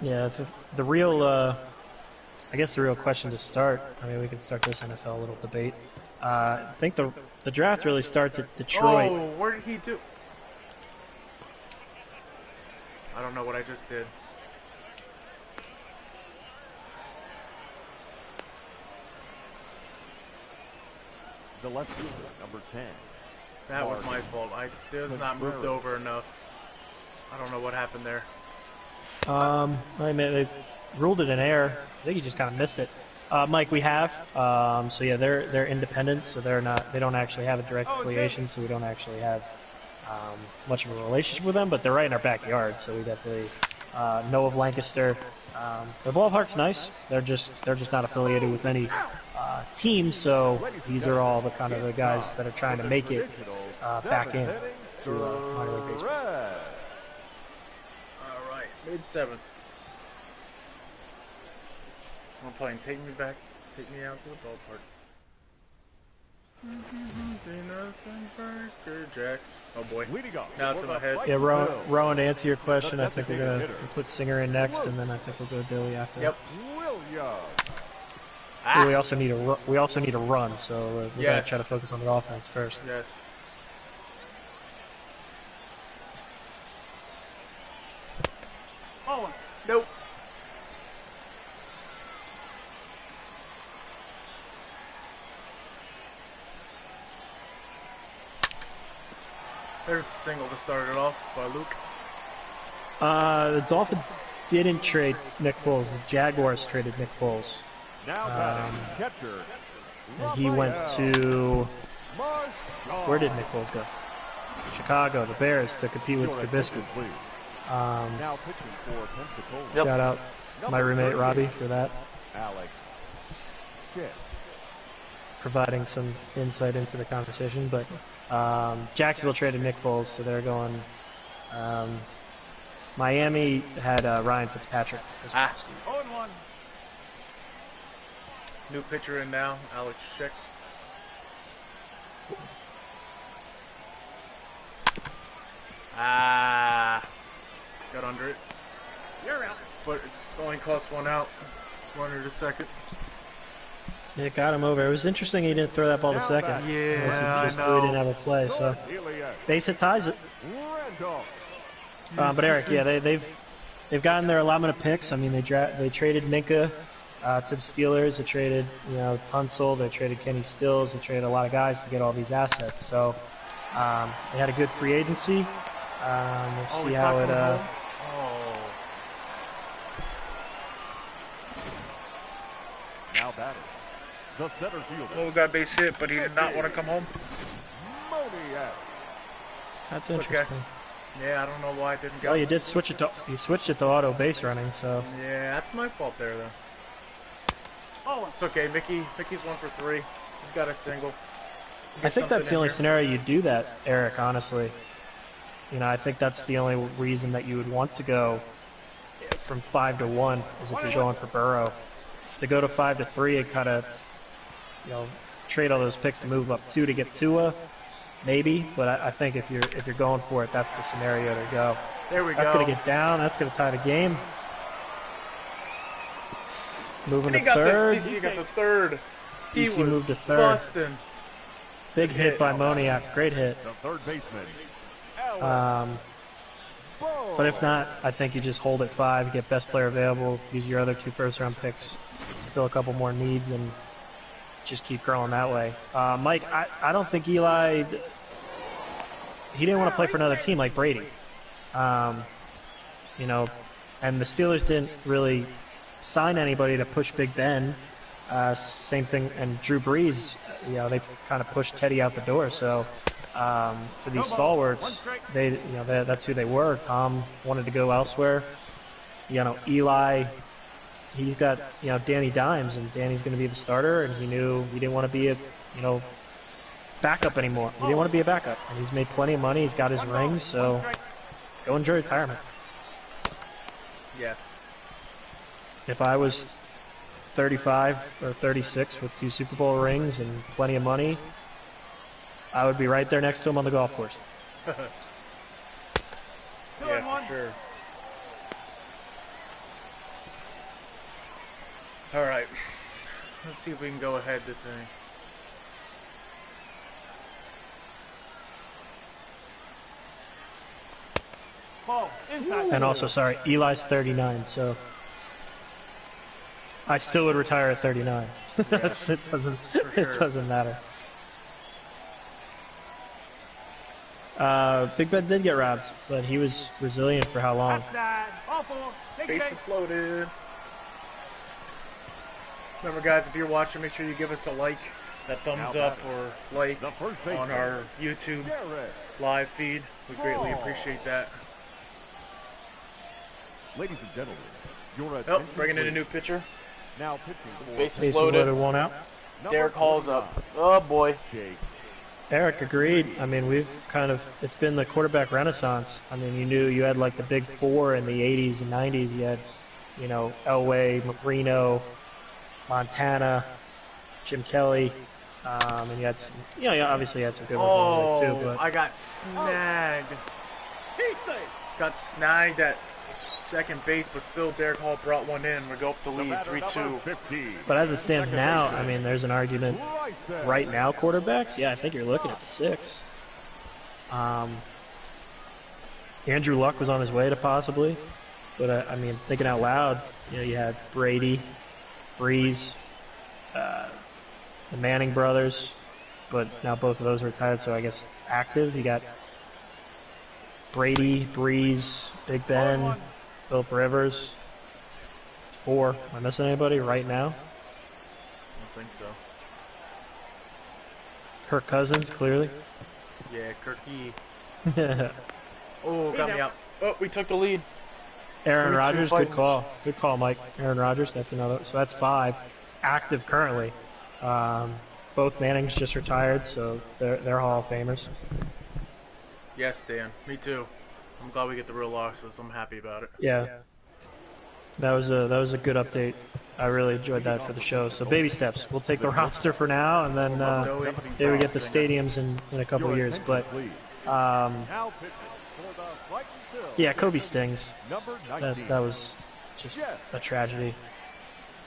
yeah. The real, I guess the real question to start. I mean, we can start this NFL little debate. I think the draft really starts at Detroit. Oh, where did he do? I don't know what I just did. The left fielder, number 10. That was my fault. I was not moved over enough. I don't know what happened there. I mean, they ruled it an error. I think he just kind of missed it. Mike, we have. So yeah, they're independent, so they don't actually have a direct affiliation, so we don't actually have much of a relationship with them. But they're right in our backyard, so we definitely know of Lancaster. Their ballpark's nice. They're just not affiliated with any team. So these are all the kind of the guys that are trying to make it back in to minor league baseball. All right, mid-7th. I'm playing Take Me Back, Take Me Out to the Ballpark. Jacks. Oh boy. Now it's in my head. Yeah, Rowan, to answer your question, I think we're going to put Singer in next, and then I think we'll go Dilly after Yep. that. We also need a run, so we got to try to focus on the offense first. Yes. Oh, Nope. There's a single to start it off by Luke. The Dolphins didn't trade Nick Foles. The Jaguars traded Nick Foles. Catcher. And he went to... Where did Nick Foles go? Chicago, the Bears, to compete with Trubisky. Now pitching for Pensacola. Yep. Shout out my roommate Robbie for that, Alex. Skip. providing some insight into the conversation. But Jacksonville traded Nick Foles, so they're going... Miami had Ryan Fitzpatrick this past year. 0-1. New pitcher in now, Alex Schick. Got under it. You're out. But it only cost 1 out. Runner to second. It got him over. It was interesting he didn't throw that ball to second. Yeah, Unless he just I knew he know. didn't have a play. So base hit ties it. But Eric, yeah, they've gotten their allotment of picks. I mean, they traded Minka to the Steelers. They traded Tunsil. They traded Kenny Stills. They traded a lot of guys to get all these assets. So they had a good free agency. We'll see how it. Now batting. The center fielder. Little got base hit, but he did not want to come home. Moniak. That's okay. interesting. Yeah, I don't know why it didn't go. Well, you switched it to auto base running. So Yeah, that's my fault there, though. Oh, it's okay. Mickey's 1 for 3. He's got a single. I think that's the only scenario you do that, Eric. Honestly, I think that's the only reason that you would want to go from 5 to 1 is if you're going for Burrow. To go to 5 to 3, it kind of trade all those picks to move up 2 to get Tua, maybe. But I think if you're going for it, that's the scenario to go. There we go. That's going to get down. That's going to tie the game. Moving to He got third. CC got the third. He DC was moved to third. busting. Big hit by Moniak. Great hit. The third baseman. But if not, I think you just hold at 5, get best player available, use your other 2 first-round picks to fill a couple more needs, and just keep growing that way. Mike, I don't think Eli, he didn't want to play for another team like Brady. And the Steelers didn't really sign anybody to push Big Ben. Same thing, and Drew Brees, they kind of pushed Teddy out the door. So For these stalwarts, that's who they were. Tom wanted to go elsewhere. Eli, he's got Danny Dimes, and Danny's going to be the starter, and he knew he didn't want to be a backup anymore. He didn't want to be a backup, and he's made plenty of money. He's got his rings, so go enjoy retirement. Yes. If I was 35 or 36 with 2 Super Bowl rings and plenty of money, I would be right there next to him on the golf course. Yeah, for sure. All right. Let's see if we can go ahead this inning. Ball, inside. And also, sorry, Eli's 39, so I still would retire at 39. Yes, it doesn't matter. Big Ben did get robbed, but he was resilient for how long? Outside. Ball 4. Take Bases base. loaded. Remember, guys, if you're watching, make sure you give us a like, that thumbs up or like The first base on our YouTube Garrett. live feed. We greatly appreciate that. Ladies and gentlemen, your Oh, attention, bringing in a please. new pitcher. Now pitching for Bases Bases loaded. loaded, 1 out. number Derek Hall's 49, up. Oh, boy. Jake. Eric agreed. I mean, it's been the quarterback renaissance. I mean, you had like the big 4 in the 80s and 90s. You had, Elway, Marino, Montana, Jim Kelly, and you had some, obviously you had some good ones along the way too, but I got snagged. Got snagged at second base, but still Derek Hall brought one in. We go up the lead, 3-2. But as it stands now, I mean, there's an argument right now, quarterbacks. Yeah, I think you're looking at 6. Andrew Luck was on his way to possibly, but I mean, thinking out loud, you had Brady, Breeze, the Manning brothers, but now both of those are retired, so I guess active. You got Brady, Breeze, Big Ben, Philip Rivers. 4. Am I missing anybody right now? I don't think so. Kirk Cousins, clearly. Yeah, Kirky. Oh, got me out. Oh, we took the lead. Aaron 3-2 Rodgers, good Titans. call. Good call, Mike. Aaron Rodgers, that's another. So that's 5. Active currently. Both Mannings just retired, so they're Hall of Famers. Yes, Dan. Me too. I'm glad we get the real losses. I'm happy about it. Yeah. That was a good update. I really enjoyed that for the show. So baby steps. We'll take the roster for now, and then maybe we get the stadiums in a couple of years. But Now pitching for the Fightin Phil. yeah, Kobe stings. Number 19. That was just a tragedy,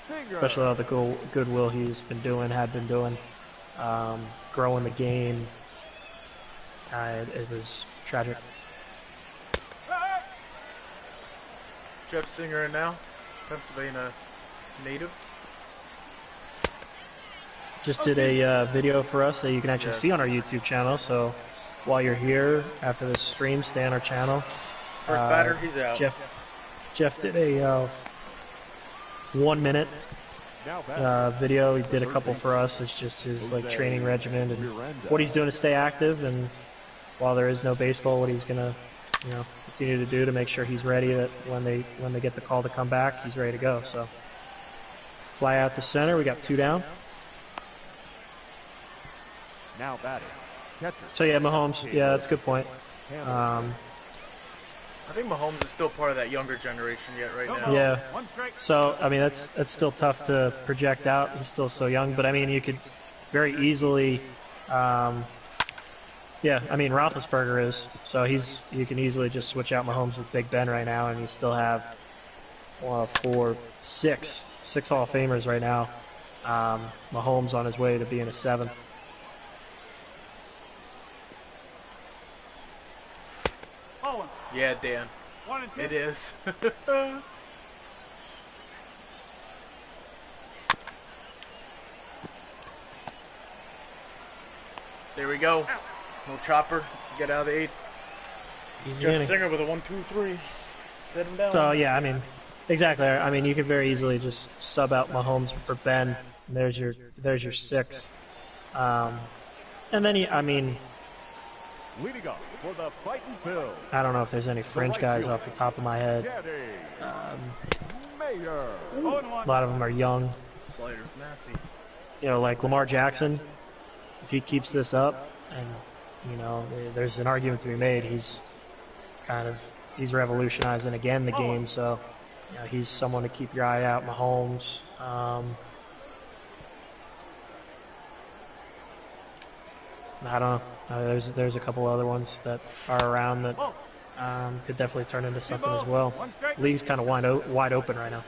Singer. especially all the goodwill he's been doing, had been doing, growing the game. It was tragic. Jeff Singer in now. Pennsylvania native. Just did a video for us that you can actually see on our YouTube channel. So while you're here after this stream, stay on our channel. First batter, he's out. Jeff did a 1 minute Now back. video. He did a couple for us. It's just his training regimen and what he's doing to stay active. And while there is no baseball, what he's gonna continue to do to make sure he's ready. That when they get the call to come back, he's ready to go. So fly out to center. We got 2 down. Now batting. Catcher. So yeah, Mahomes. Yeah, that's a good point. I think Mahomes is still part of that younger generation yet right now. Yeah. 1 strike. So I mean, that's still tough to project out. He's still so young, but I mean, you could very easily. Yeah, I mean, Roethlisberger is. So you can easily just switch out Mahomes with Big Ben right now, and you still have 6 Hall of Famers right now. Mahomes on his way to being a 7th. Oh, Yeah, Dan. 1 and 2. It is. There we go. No chopper. Get out of the 8th. Easy Jeff inning. Singer with a 1-2-3. Set him down. So yeah, I mean, exactly. I mean, you could very easily just sub out Mahomes for Ben. And there's your 6th. And then Leading up for the Fightin Phil. I don't know if there's any fringe guys off the top of my head. Mayor. A lot of them are young. Slider's nasty. You know, like Lamar Jackson, if he keeps this up, and, you know, there's an argument to be made, he's revolutionizing again the game, so, you know, he's someone to keep your eye out. Mahomes. I don't know. There's a couple other ones that are around that could definitely turn into something as well. League's kind of wide open right now.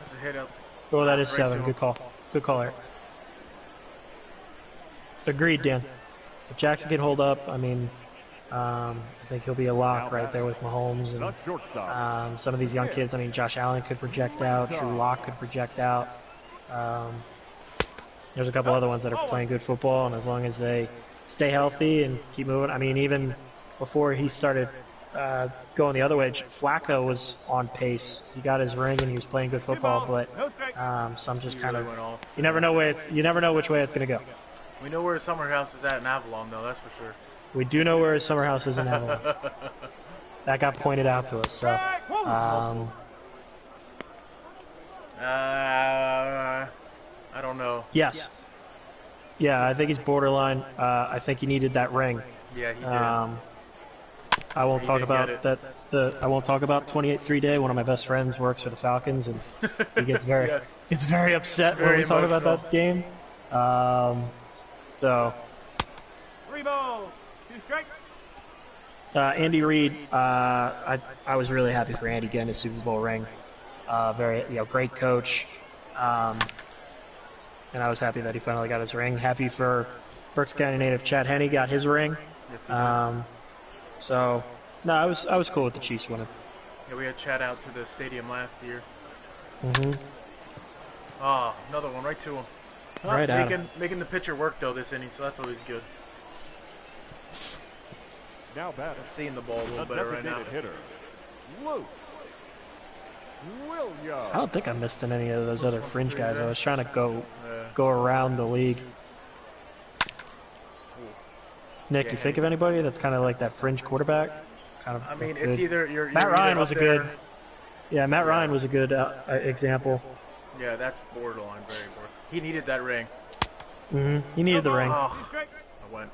There's a hit up. Oh, that is 7. Good call. Good call, Eric. Agreed, Dan. If Jackson can hold up, I mean, I think he'll be a lock right there with Mahomes and some of these young kids. I mean, Josh Allen could project out. Drew Lock could project out. There's a couple other ones that are playing good football, and as long as they stay healthy and keep moving. I mean, even before he started going the other way, Flacco was on pace. He got his ring and he was playing good football, but some just kind of you never know which way it's going to go. We know where Summer House is at in Avalon, though. That's for sure. We do know where his summer house is in Avalon. That got pointed out to us. So, I don't know. Yes. Yeah, I think he's borderline. I think he needed that ring. Yeah, he did. I won't talk about that. I won't talk about 28-3 day. One of my best friends works for the Falcons, and he gets very upset when we talk about that game. So. 3 balls, 2 strikes. Andy Reid, I was really happy for Andy getting his Super Bowl ring. Very, great coach. And I was happy that he finally got his ring. Happy for Berks County native Chad Henne got his ring. Yes, so, no, I was cool with the Chiefs winning. Yeah, we had Chad out to the stadium last year. Mm-hmm. Another one right to him. Right at him. Making the pitcher work, though, this inning, so that's always good. Now batting. Seeing the ball a little better right now. Hitter. Luke Williams. I don't think I missed in any of those other fringe guys. I was trying to go around the league. Nick, you think of anybody that's kind of like that fringe quarterback? I mean, it's either Matt Ryan was a good. Yeah, Matt Ryan was a good example. Yeah, that's borderline, very borderline. He needed that ring. Mm-hmm. He needed the ring. I went.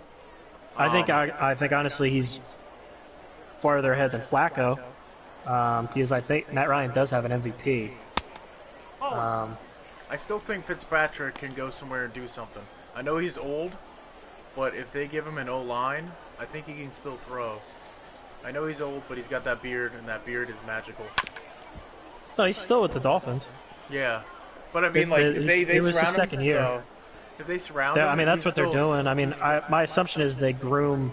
I think honestly he's farther ahead than Flacco, because I think Matt Ryan does have an MVP. I still think Fitzpatrick can go somewhere and do something. I know he's old, but if they give him an O-line, I think he can still throw. I know he's old, but he's got that beard, and that beard is magical. No, he's still with the Dolphins. Yeah, but I mean, it was his second year. So if they surround him, I mean, that's what they're doing. I mean, my assumption is they groom.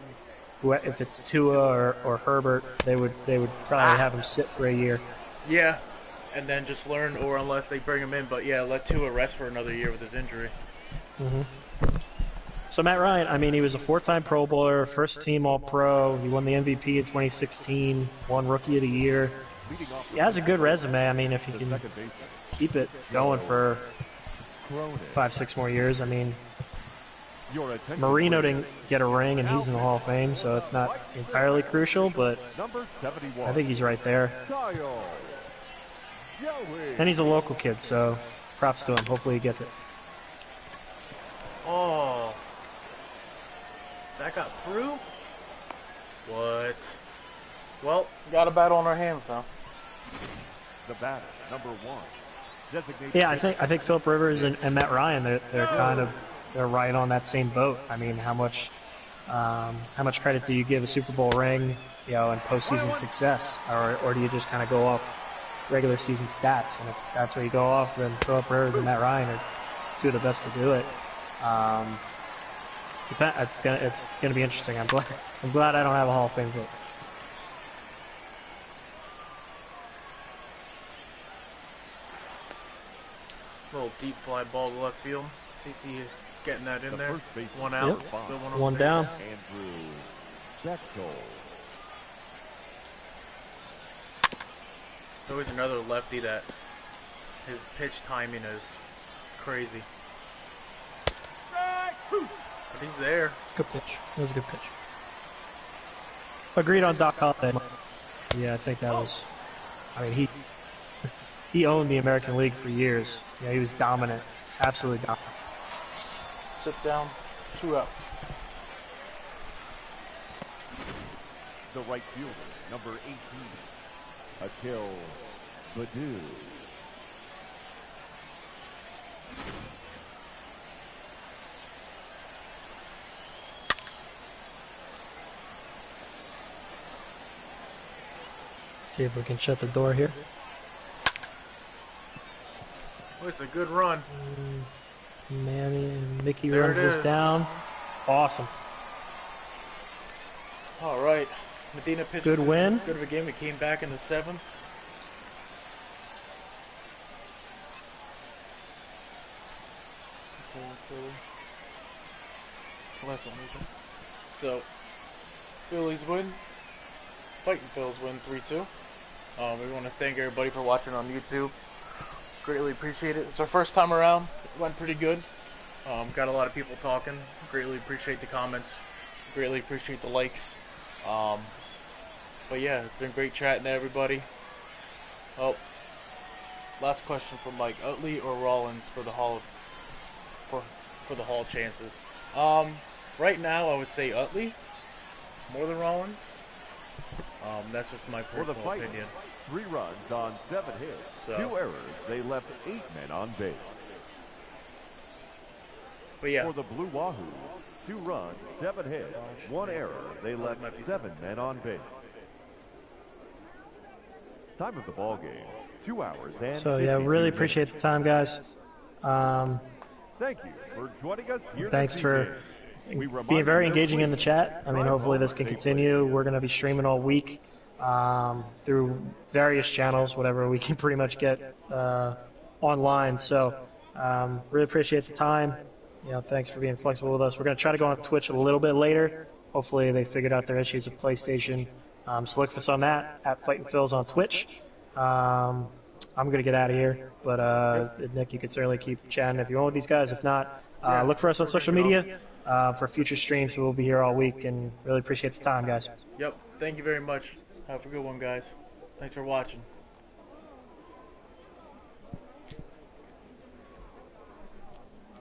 If it's Tua or Herbert, they would probably have him sit for a year. Yeah, and then just learn, or unless they bring him in. But yeah, let Tua rest for another year with his injury. Mm-hmm. So Matt Ryan, I mean, he was a 4-time Pro Bowler, first-team All-Pro. He won the MVP in 2016, won Rookie of the Year. He has a good resume. I mean, if he can keep it going for 5-6 more years, I mean, Marino didn't get a ring, and he's in the Hall of Fame, so it's not entirely crucial, but I think he's right there. And he's a local kid, so props to him. Hopefully he gets it. Oh, that got through? What? Well, got a battle on our hands now. The batter, number 1. Yeah, I think Philip Rivers and Matt Ryan, they're right on that same boat. I mean, how much credit do you give a Super Bowl ring, and postseason success, or do you just kind of go off regular season stats? And if that's where you go off, then Philip Rivers and Matt Ryan are two of the best to do it. It's gonna be interesting. I'm glad I don't have a Hall of Fame vote. Little deep fly ball to left field. CC getting that in there. One out. Yep. Still one down. Andrew Bechtel. Always another lefty that His pitch timing is crazy. But he's there. Good pitch. That was a good pitch. Agreed on Doc Holliday. Yeah, I think that was. I mean, he owned the American League for years. Yeah, he was dominant, absolutely dominant. Sit down. 2 out. The right fielder, number 18, Akil Baddoo. See if we can shut the door here. Oh, it's a good run. Manny and Mickey There runs it this is. down. Awesome. All right. Medina pitched. Good win. Good of a game. It came back in the 7th. Last one, okay. So, Phillies win. Fightin' Phils win 3-2. We want to thank everybody for watching on YouTube. Greatly appreciate it. It's our first time around. It went pretty good. Got a lot of people talking. Greatly appreciate the comments. Greatly appreciate the likes. But yeah, it's been great chatting to everybody. Oh, last question from Mike: Utley or Rollins for the Hall for the Hall chances? Right now I would say Utley more than Rollins. That's just my For the personal Fightin, opinion. 3 runs on 7 hits, So. 2 errors. They left 8 men on base. But yeah, For the Blue Wahoo, 2 runs, 7 hits, 1 error. They left might be 7 men on base. Time of the ball game, 2 hours and So yeah, 52 really minutes. appreciate the time, guys. Thank you for joining us here Thanks this for evening. We remind being very you engaging in the please chat. I mean, hopefully this can continue. We're going to be streaming all week through various channels, whatever we can pretty much get online. So really appreciate the time. You know, thanks for being flexible with us. We're going to try to go on Twitch a little bit later. Hopefully they figured out their issues with PlayStation. So look for us on that, at Fightin' Phils on Twitch. I'm going to get out of here, but Nick, you can certainly keep chatting if you want with these guys. If not, look for us on social media for future streams. We'll be here all week, and really appreciate the time, guys. yep. Thank you very much. Have a good one, guys. Thanks for watching.